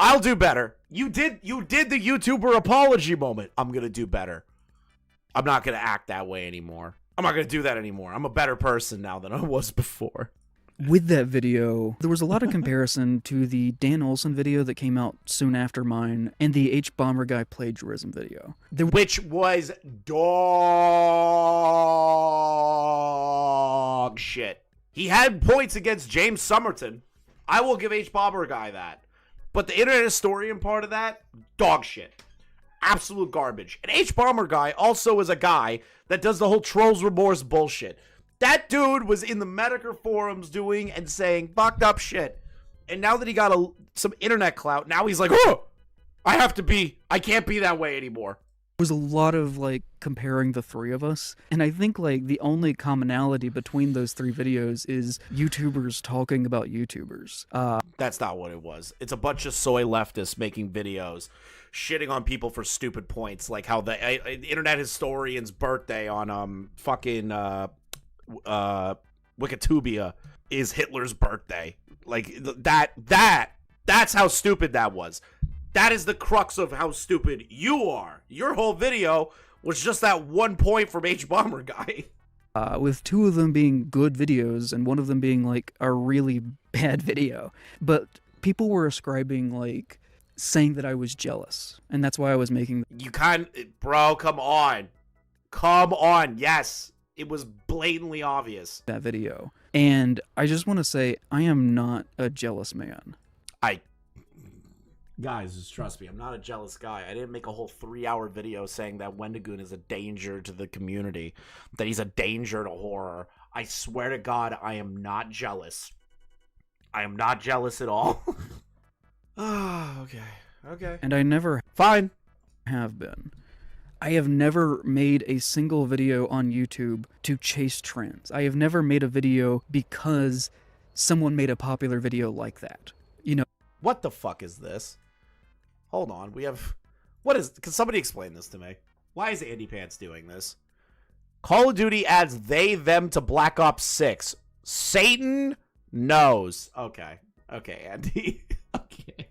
[SPEAKER 1] I'll do better. You did the YouTuber apology moment. I'm gonna do better. I'm not gonna act that way anymore. I'm not gonna do that anymore. I'm a better person now than I was before.
[SPEAKER 2] With that video, there was a lot of comparison to the Dan Olsen video that came out soon after mine and the H-Bomber Guy plagiarism video.
[SPEAKER 1] Which was dog shit. He had points against James Somerton. I will give H-Bomber Guy that. But the internet historian part of that, dog shit. Absolute garbage. And H-Bomber Guy also is a guy that does the whole trolls remorse bullshit. That dude was in the Medicare forums doing and saying fucked up shit. And now that he got some internet clout, now he's like, oh, I can't be that way anymore.
[SPEAKER 2] There was a lot of like comparing the three of us. And I think like the only commonality between those three videos is YouTubers talking about YouTubers.
[SPEAKER 1] That's not what it was. It's a bunch of soy leftists making videos shitting on people for stupid points. Like how the internet historian's birthday on fucking Wikitubia is Hitler's birthday. Like that's how stupid that was. That is the crux of how stupid you are. Your whole video was just that one point from H-Bomber Guy.
[SPEAKER 2] With two of them being good videos and one of them being like a really bad video. But people were ascribing like saying that I was jealous, and that's why I was making
[SPEAKER 1] bro, come on. Come on. Yes. It was blatantly obvious.
[SPEAKER 2] That video. And I just want to say, I am not a jealous man.
[SPEAKER 1] Guys, just trust me, I'm not a jealous guy. I didn't make a whole 3-hour video saying that Wendigoon is a danger to the community, that he's a danger to horror. I swear to God, I am not jealous. I am not jealous at all. Okay.
[SPEAKER 2] And I never have been. I have never made a single video on YouTube to chase trends. I have never made a video because someone made a popular video like that. You know.
[SPEAKER 1] What the fuck is this? Hold on. Can somebody explain this to me? Why is Andy Pants doing this? Call of Duty adds they, them to Black Ops 6. Satan knows. Okay, Andy. Okay.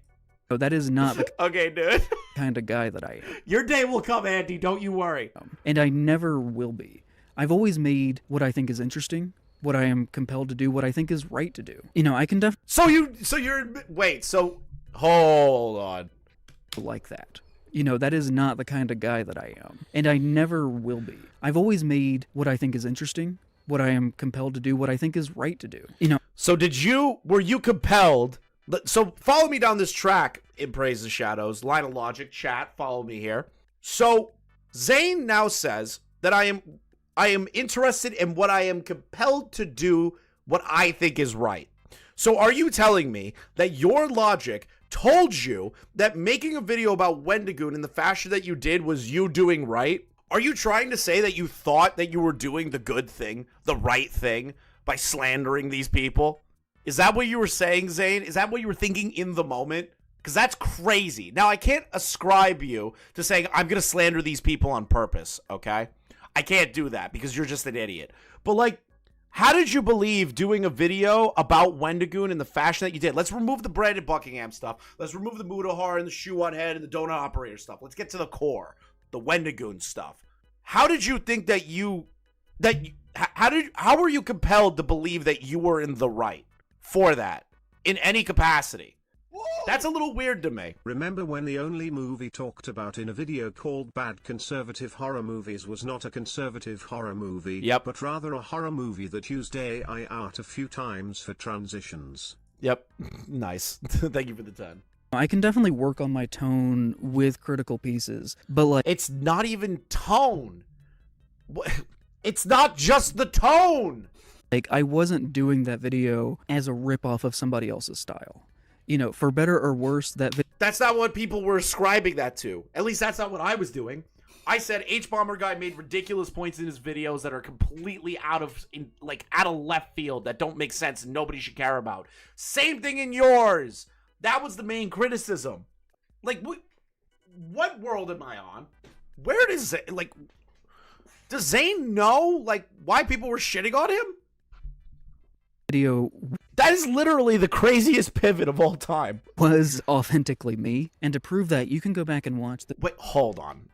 [SPEAKER 2] So that is not the
[SPEAKER 1] okay, dude.
[SPEAKER 2] kind of guy that I am.
[SPEAKER 1] Your day will come, Andy. Don't you worry.
[SPEAKER 2] And I never will be. I've always made what I think is interesting, what I am compelled to do, what I think is right to do. You know, I can definitely...
[SPEAKER 1] So hold on.
[SPEAKER 2] Like that. You know, that is not the kind of guy that I am. And I never will be. I've always made what I think is interesting, what I am compelled to do, what I think is right to do. You know.
[SPEAKER 1] So were you compelled... So follow me down this track in Praise the Shadows. Line of logic, chat, follow me here. So Zane now says that I am interested in what I am compelled to do, what I think is right. So are you telling me that your logic told you that making a video about Wendigoon in the fashion that you did was you doing right? Are you trying to say that you thought that you were doing the good thing, the right thing, by slandering these people? Is that what you were saying, Zane? Is that what you were thinking in the moment? Because that's crazy. Now, I can't ascribe you to saying, I'm going to slander these people on purpose, okay? I can't do that because you're just an idiot. But, like, how did you believe doing a video about Wendigoon in the fashion that you did? Let's remove the Brandon Buckingham stuff. Let's remove the Mudahar and the shoe on head and the donut operator stuff. Let's get to the core, the Wendigoon stuff. How did you think that how were you compelled to believe that you were in the right for that in any capacity? That's a little weird to me.
[SPEAKER 4] Remember when the only movie talked about in a video called Bad Conservative Horror Movies was not a conservative horror movie,
[SPEAKER 1] Yep.
[SPEAKER 4] but rather a horror movie that used AI art a few times for transitions?
[SPEAKER 1] Yep. Nice. Thank you for the 10.
[SPEAKER 2] I can definitely work on my tone with critical pieces, but like,
[SPEAKER 1] It's not even tone. It's not just the tone.
[SPEAKER 2] I wasn't doing that video as a ripoff of somebody else's style. You know, for better or worse,
[SPEAKER 1] That's not what people were ascribing that to. At least that's not what I was doing. I said H-Bomber Guy made ridiculous points in his videos that are completely out of left field, that don't make sense and nobody should care about. Same thing in yours. That was the main criticism. Like, what world am I on? Where does does Zane know, why people were shitting on him?
[SPEAKER 2] video
[SPEAKER 1] That is literally the craziest pivot of all time.
[SPEAKER 2] was authentically me, and to prove that, you can go back and watch the.
[SPEAKER 1] Wait, hold on.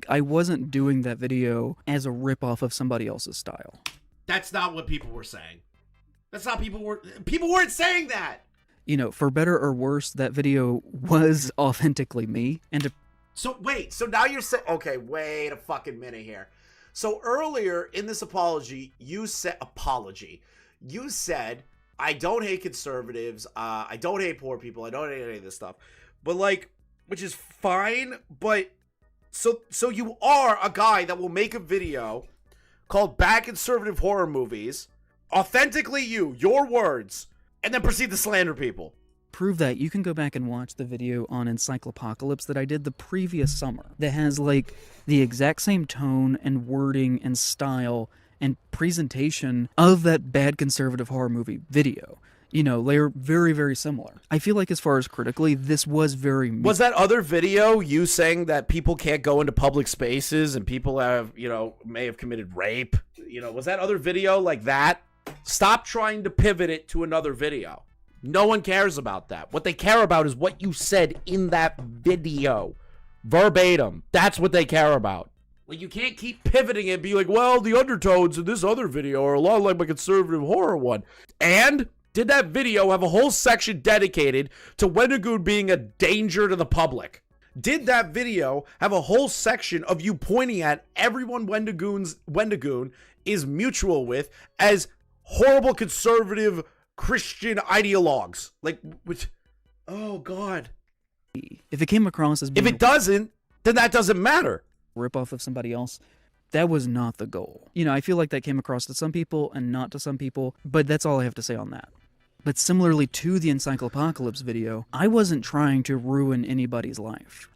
[SPEAKER 2] I wasn't doing that video as a ripoff of somebody else's style.
[SPEAKER 1] That's not what people were saying. That's not people weren't saying that.
[SPEAKER 2] You know, for better or worse, that video was authentically me, and to
[SPEAKER 1] So now you're saying, okay, wait a fucking minute here. So earlier in this apology, you said, I don't hate conservatives, I don't hate poor people, I don't hate any of this stuff. But which is fine, but so you are a guy that will make a video called Bad Conservative Horror Movies, authentically your words, and then proceed to slander people.
[SPEAKER 2] prove that, you can go back and watch the video on Encyclopocalypse that I did the previous summer that has the exact same tone and wording and style and presentation of that Bad Conservative Horror Movie video. You know, they're very, very similar. I feel like as far as critically, this was very me.
[SPEAKER 1] Was that other video you saying that people can't go into public spaces and people have, may have committed rape? Was that other video like that? Stop trying to pivot it to another video. No one cares about that. What they care about is what you said in that video. Verbatim. That's what they care about. You can't keep pivoting it and be like, well, the undertones in this other video are a lot like my conservative horror one. And did that video have a whole section dedicated to Wendigoon being a danger to the public? Did that video have a whole section of you pointing at everyone Wendigoon is mutual with as horrible conservative Christian ideologues? Oh God.
[SPEAKER 2] If it came across as being
[SPEAKER 1] If it doesn't, then that doesn't matter.
[SPEAKER 2] a ripoff of somebody else, that was not the goal. You know, I feel like that came across to some people and not to some people, but that's all I have to say on that. But similarly to the Encyclopocalypse video, I wasn't trying to ruin anybody's life.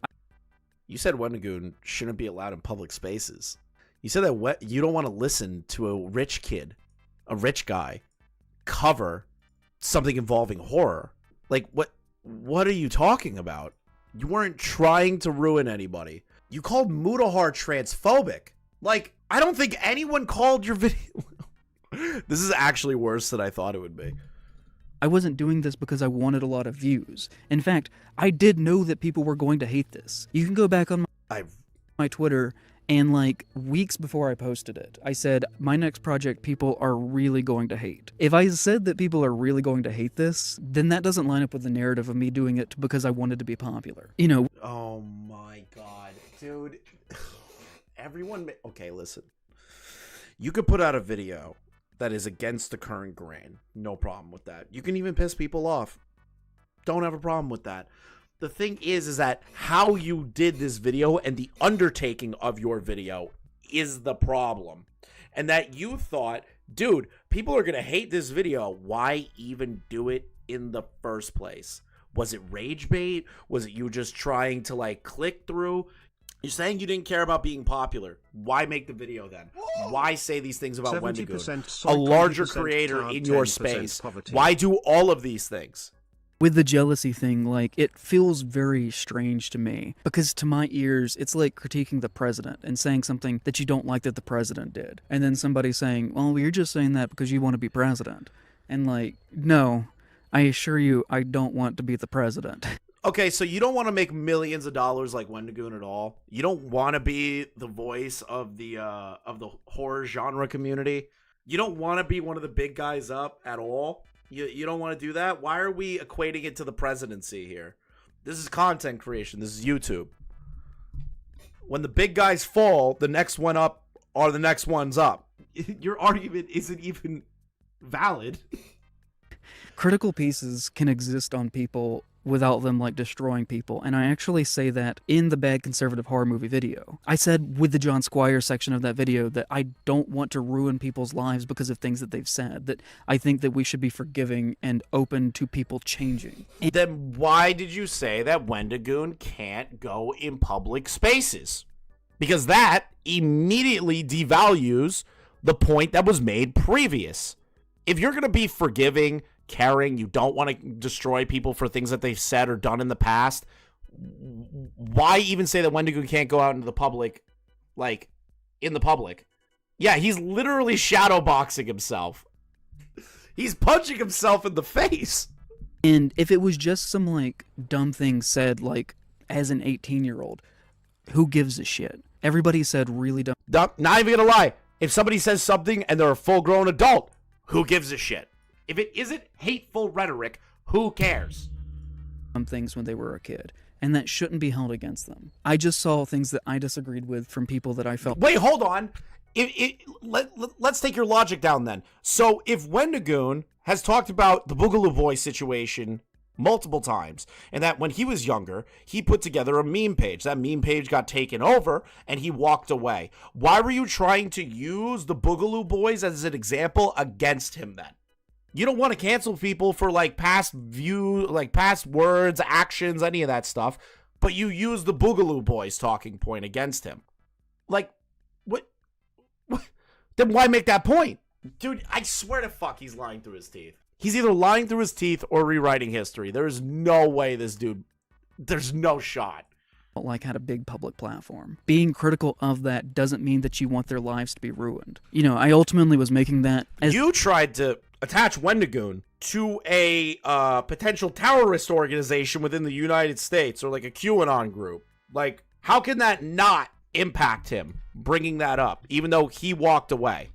[SPEAKER 1] You said Wendigoon shouldn't be allowed in public spaces. You said that you don't want to listen to a rich guy, cover something involving horror. What are you talking about? You weren't trying to ruin anybody. You called Mudahar transphobic. I don't think anyone called your video. This is actually worse than I thought it would be.
[SPEAKER 2] I wasn't doing this because I wanted a lot of views. In fact, I did know that people were going to hate this. You can go back on my Twitter, and weeks before I posted it, I said, my next project people are really going to hate. If I said that people are really going to hate this, then that doesn't line up with the narrative of me doing it because I wanted to be popular. You know.
[SPEAKER 1] Oh my God, dude. Okay, listen. You could put out a video that is against the current grain. No problem with that. You can even piss people off. Don't have a problem with that. The thing is that how you did this video and the undertaking of your video is the problem. And that you thought, dude, people are going to hate this video. Why even do it in the first place? Was it rage bait? Was it you just trying to click through? You're saying you didn't care about being popular. Why make the video then? Why say these things about Wendigoon? A larger creator in your space.
[SPEAKER 4] Poverty.
[SPEAKER 1] Why do all of these things?
[SPEAKER 2] With the jealousy thing, like, it feels very strange to me, because to my ears, it's like critiquing the president and saying something that you don't like that the president did. And then somebody saying, well, you're just saying that because you want to be president. And like, no, I assure you, I don't want to be the president.
[SPEAKER 1] Okay, so you don't want to make millions of dollars like Wendigoon at all? You don't want to be the voice of the horror genre community? You don't want to be one of the big guys up at all? You don't want to do that? Why are we equating it to the presidency here? This is content creation. This is YouTube. When the big guys fall, the next one up are the next ones up. Your argument isn't even valid.
[SPEAKER 2] Critical pieces can exist on people without them, like, destroying people, and I actually say that in the Bad Conservative Horror Movie video. I said with the John Squire section of that video that I don't want to ruin people's lives because of things that they've said, that I think that we should be forgiving and open to people changing.
[SPEAKER 1] Then why did you say that Wendigoon can't go in public spaces? Because that immediately devalues the point that was made previous. If you're going to be forgiving, caring, you don't want to destroy people for things that they've said or done in the past, why even say that Wendigoon can't go out into the public, like, in the public? Yeah, he's literally shadowboxing himself. He's punching himself in the face.
[SPEAKER 2] And if it was just some, like, dumb thing said, like, as an 18-year-old, who gives a shit? Everybody said really dumb.
[SPEAKER 1] Not even gonna lie. If somebody says something and they're a full-grown adult, who gives a shit? If it isn't hateful rhetoric, who cares?
[SPEAKER 2] Things when they were a kid, and that shouldn't be held against them. I just saw things that I disagreed with from people that I felt...
[SPEAKER 1] Wait, hold on. Let's take your logic down then. So if Wendigoon has talked about the Boogaloo Boy situation multiple times, and that when he was younger, he put together a meme page. That meme page got taken over, and he walked away. Why were you trying to use the Boogaloo Boys as an example against him then? You don't want to cancel people for, like, past words, actions, any of that stuff, but you use the Boogaloo Boys talking point against him. Like, what? Then why make that point? Dude, I swear to fuck he's lying through his teeth. He's either lying through his teeth or rewriting history. There is no way this dude, there's no shot.
[SPEAKER 2] Like, had a big public platform. Being critical of that doesn't mean that you want their lives to be ruined. You know, I ultimately was making that as...
[SPEAKER 1] You tried to attach Wendigoon to a potential terrorist organization within the United States, or like a QAnon group. Like, how can that not impact him bringing that up, even though he walked away?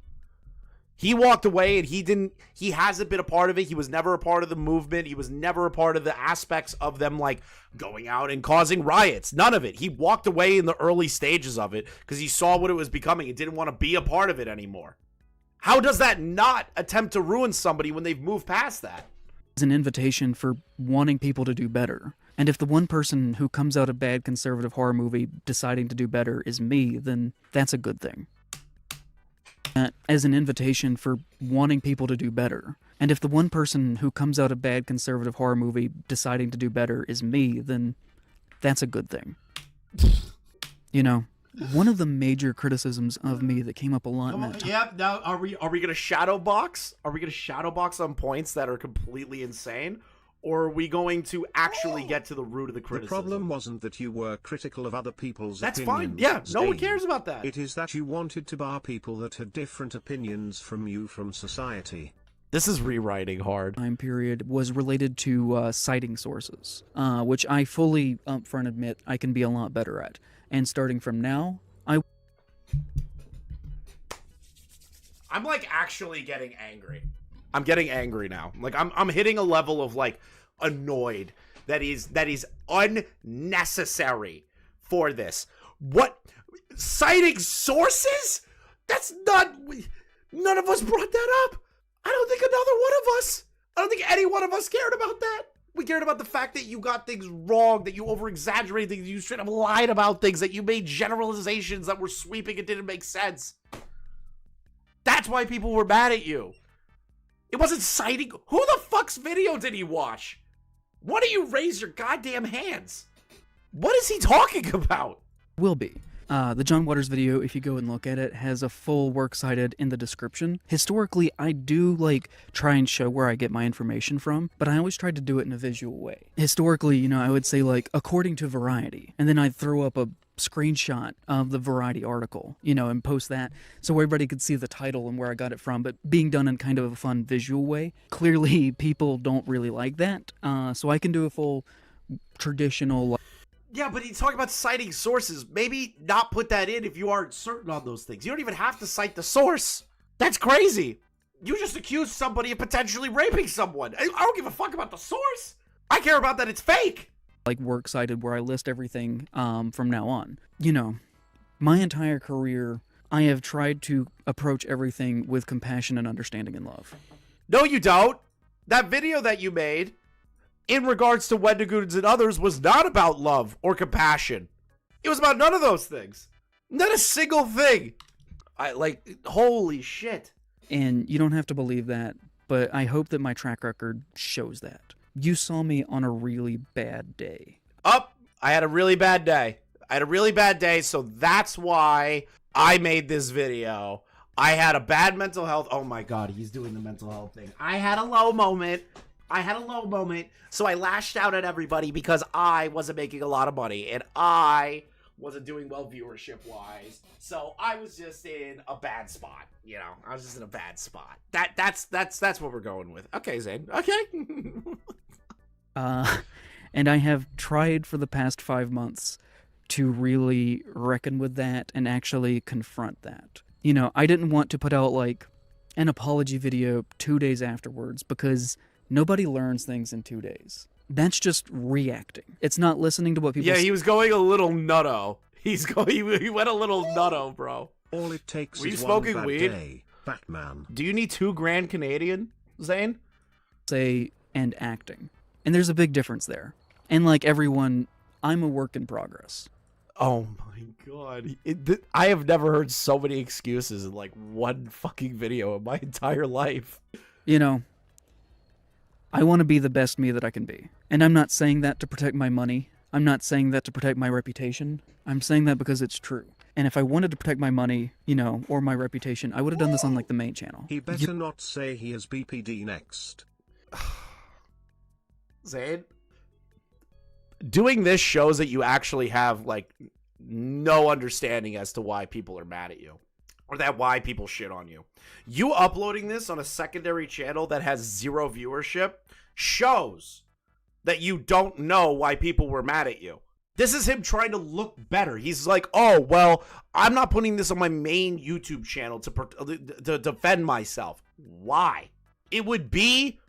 [SPEAKER 1] He walked away and he hasn't been a part of it. He was never a part of the movement. He was never a part of the aspects of them, like, going out and causing riots. None of it. He walked away in the early stages of it because he saw what it was becoming and didn't want to be a part of it anymore. How does that not attempt to ruin somebody when they've moved past that?
[SPEAKER 2] It's an invitation for wanting people to do better. And if the one person who comes out of Bad Conservative Horror Movie deciding to do better is me, then that's a good thing. As an invitation for wanting people to do better. And if the one person who comes out of Bad Conservative Horror Movie deciding to do better is me, then that's a good thing. You know, one of the major criticisms of me that came up a lot in that time...
[SPEAKER 1] Yeah, now are we gonna shadow box? Are we gonna shadow box on points that are completely insane? Or are we going to actually get to the root of the criticism?
[SPEAKER 4] The problem wasn't that you were critical of other people's
[SPEAKER 1] That's
[SPEAKER 4] opinions.
[SPEAKER 1] fine. Yeah, no one
[SPEAKER 4] Zane.
[SPEAKER 1] cares about that.
[SPEAKER 4] It is that you wanted to bar people that had different opinions from you from society.
[SPEAKER 1] This is rewriting hard.
[SPEAKER 2] Time period was related to citing sources, which I fully upfront admit I can be a lot better at. And starting from now,
[SPEAKER 1] I'm like actually getting angry. I'm getting angry now. Like I'm hitting a level of like annoyed that is unnecessary for this. What? Citing sources? That's not... None of us brought that up. I don't think another one of us. I don't think any one of us cared about that. We cared about the fact that you got things wrong, that you over-exaggerated things, you should have lied about things, that you made generalizations that were sweeping and didn't make sense. That's why people were mad at you. It wasn't citing... Who the fuck's video did he watch? Why don't you raise your goddamn hands? What is he talking about?
[SPEAKER 2] Will be. The John Waters video, if you go and look at it, has a full works cited in the description. Historically, I do try and show where I get my information from, but I always tried to do it in a visual way. Historically, I would say according to Variety, and then I'd throw up a screenshot of the Variety article, and post that so everybody could see the title and where I got it from, but being done in kind of a fun visual way. Clearly, people don't really like that, so I can do a full traditional.
[SPEAKER 1] Yeah, but he's talking about citing sources. Maybe not put that in if you aren't certain on those things. You don't even have to cite the source. That's crazy. You just accused somebody of potentially raping someone. I don't give a fuck about the source. I care about that it's fake.
[SPEAKER 2] Works cited where I list everything from now on. My entire career, I have tried to approach everything with compassion and understanding and love.
[SPEAKER 1] No, you don't. That video that you made in regards to Wendigoons and others was not about love or compassion. It was about none of those things. Not a single thing. Holy shit.
[SPEAKER 2] And you don't have to believe that, but I hope that my track record shows that. You saw me on a really bad day.
[SPEAKER 1] I had a really bad day. So that's why I made this video. I had a bad mental health. Oh my God, he's doing the mental health thing. I had a low moment. So I lashed out at everybody because I wasn't making a lot of money and I wasn't doing well viewership wise. So I was just in a bad spot. I was just in a bad spot. That's what we're going with. Okay, Zane. Okay.
[SPEAKER 2] And I have tried for the past 5 months to really reckon with that and actually confront that. I didn't want to put out an apology video 2 days afterwards because nobody learns things in 2 days. That's just reacting. It's not listening to what people.
[SPEAKER 1] Yeah, he was going a little nutto. He went a little nutto, bro.
[SPEAKER 4] All it takes
[SPEAKER 1] Were you
[SPEAKER 4] is
[SPEAKER 1] smoking
[SPEAKER 4] one bad
[SPEAKER 1] weed?
[SPEAKER 4] day, Batman.
[SPEAKER 1] Do you need $2,000 Canadian, Zane?
[SPEAKER 2] Say and acting. And there's a big difference there. And everyone, I'm a work in progress.
[SPEAKER 1] Oh my God. I have never heard so many excuses in one fucking video in my entire life.
[SPEAKER 2] I want to be the best me that I can be. And I'm not saying that to protect my money. I'm not saying that to protect my reputation. I'm saying that because it's true. And if I wanted to protect my money, or my reputation, I would have done this on the main channel.
[SPEAKER 4] He better not say he has BPD next.
[SPEAKER 1] Zane, doing this shows that you actually have no understanding as to why people are mad at you or why people shit on you. You uploading this on a secondary channel that has 0 viewership shows that you don't know why people were mad at you. This is him trying to look better. He's like, oh, well, I'm not putting this on my main YouTube channel to defend myself. Why? It would be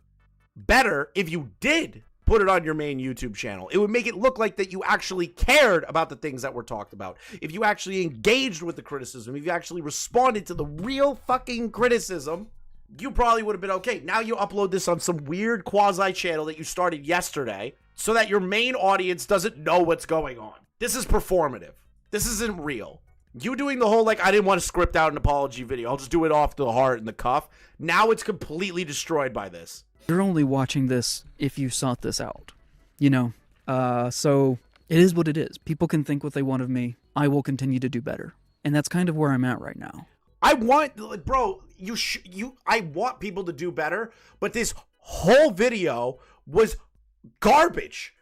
[SPEAKER 1] better if you did put it on your main YouTube channel. It would make it look like that you actually cared about the things that were talked about. If you actually engaged with the criticism, if you actually responded to the real fucking criticism, you probably would have been okay. Now you upload this on some weird quasi channel that you started yesterday so that your main audience doesn't know what's going on. This is performative. This isn't real. You doing the whole, I didn't want to script out an apology video. I'll just do it off the heart and the cuff. Now it's completely destroyed by this.
[SPEAKER 2] You're only watching this if you sought this out, so it is what it is. People can think what they want of me. I will continue to do better. And that's kind of where I'm at right now.
[SPEAKER 1] I want, bro, I want people to do better, but this whole video was garbage.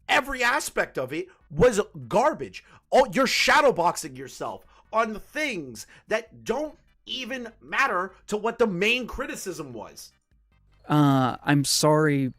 [SPEAKER 1] Every aspect of it was garbage. Oh, you're shadowboxing yourself on the things that don't even matter to what the main criticism was.
[SPEAKER 2] I'm sorry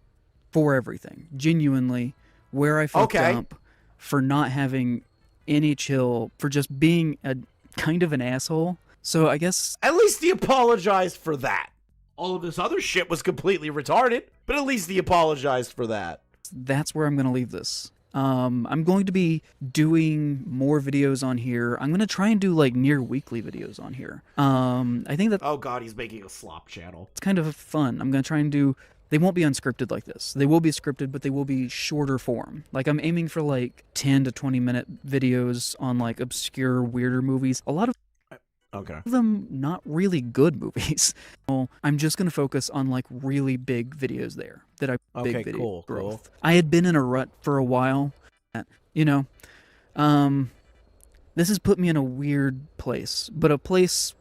[SPEAKER 2] for everything. Genuinely, where I fucked up, for not having any chill, for just being a kind of an asshole. So I guess
[SPEAKER 1] at least he apologized for that. All of this other shit was completely retarded, but at least he apologized for that.
[SPEAKER 2] That's where I'm going to leave this. I'm going to be doing more videos on here. I'm going to try and do near weekly videos on here. I think that...
[SPEAKER 1] Oh God, he's making a slop channel.
[SPEAKER 2] It's kind of fun. I'm going to try and do... They won't be unscripted like this. They will be scripted, but they will be shorter form. I'm aiming for 10 to 20 minute videos on obscure, weirder movies. A lot of them not really good movies. Well, I'm just going to focus on really big videos there. Big video growth. I had been in a rut for a while. This has put me in a weird place, but a place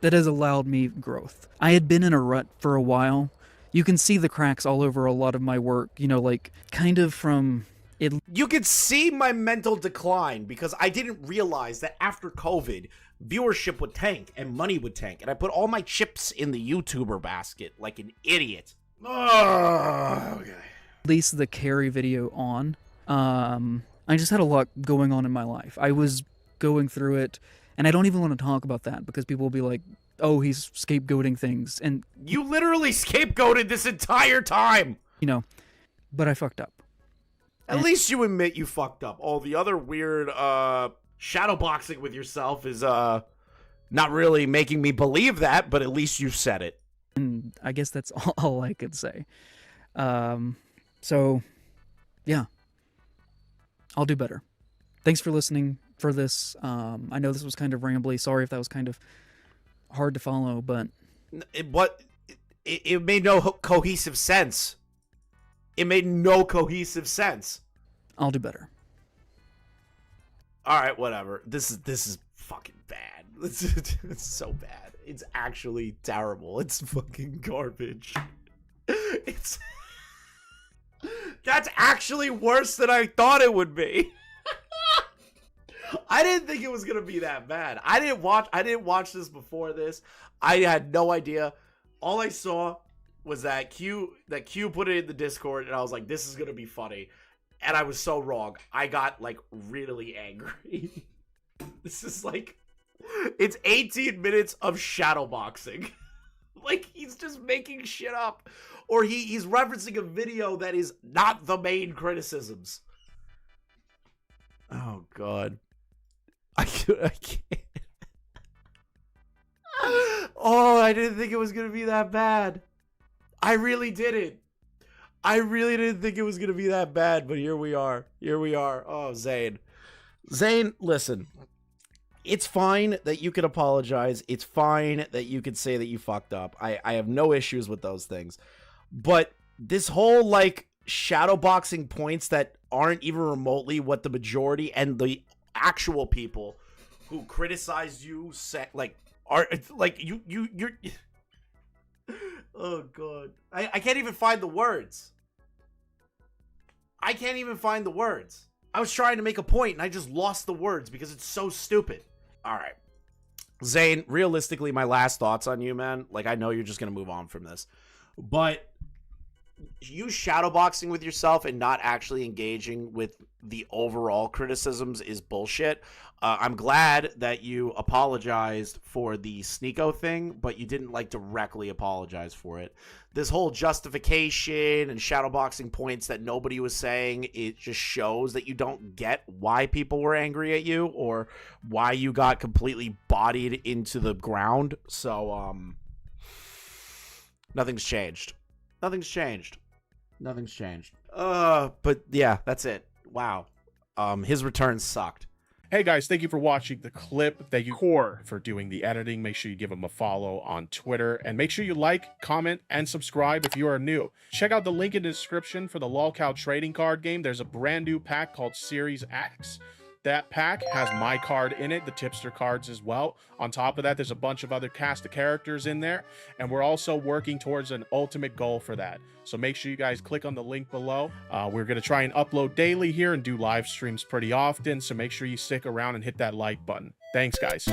[SPEAKER 2] that has allowed me growth. I had been in a rut for a while. You can see the cracks all over a lot of my work, you know, like kind of from it.
[SPEAKER 1] You could see my mental decline because I didn't realize that after COVID, viewership would tank and money would tank. And I put all my chips in the YouTuber basket like an idiot. Oh, okay.
[SPEAKER 2] At least the carry video on. I just had a lot going on in my life. I was going through it, and I don't even want to talk about that because people will be like, oh, he's scapegoating things. And
[SPEAKER 1] you literally scapegoated this entire time.
[SPEAKER 2] You know, but I fucked up.
[SPEAKER 1] At least you admit you fucked up. All the other weird shadowboxing with yourself is not really making me believe that, but at least you said it.
[SPEAKER 2] And I guess that's all I could say. So, yeah. I'll do better. Thanks for listening for this. I know this was kind of rambly. Sorry if that was kind of hard to follow, but...
[SPEAKER 1] It made no cohesive sense. It made no cohesive sense.
[SPEAKER 2] I'll do better.
[SPEAKER 1] All right, whatever. This is fucking bad. It's so bad. It's actually terrible. It's fucking garbage. That's actually worse than I thought it would be. I didn't think it was gonna be that bad. I didn't watch this before this. I had no idea. All I saw was that Q put it in the Discord, and I was like, this is gonna be funny. And I was so wrong. I got like really angry. This is like, it's 18 minutes of shadowboxing. Like, he's just making shit up. Or he's referencing a video that is not the main criticisms. Oh, God. I can't. Oh, I didn't think it was going to be that bad. I really didn't. I really didn't think it was going to be that bad, but here we are. Here we are. Oh, Zane. Zane, listen. It's fine that you can apologize. It's fine that you could say that you fucked up. I have no issues with those things. But this whole, like, shadowboxing points that aren't even remotely what the majority and the actual people who criticize you say, like, are, like, you're... Oh, God. I can't even find the words. I can't even find the words. I was trying to make a point, and I just lost the words because it's so stupid. All right. Zane, realistically, my last thoughts on you, man. Like, I know you're just going to move on from this. But you shadowboxing with yourself and not actually engaging with the overall criticisms is bullshit. I'm glad that you apologized for the Sneeko thing, but you didn't, like, directly apologize for it. This whole justification and shadowboxing points that nobody was saying, it just shows that you don't get why people were angry at you or why you got completely bodied into the ground. So, nothing's changed. Nothing's changed. Nothing's changed. But yeah, that's it. Wow. His return sucked.
[SPEAKER 5] Hey guys, thank you for watching the clip. Thank you Core for doing the editing. Make sure you give him a follow on Twitter and make sure you like, comment, and subscribe if you are new. Check out the link in the description for the LOLcow trading card game. There's a brand new pack called Series X. That pack has my card in it, the tipster cards as well. On top of that, there's a bunch of other cast of characters in there, and we're also working towards an ultimate goal for that. So make sure you guys click on the link below. We're going to try and upload daily here and do live streams pretty often, so make sure you stick around and hit that like button. Thanks, guys.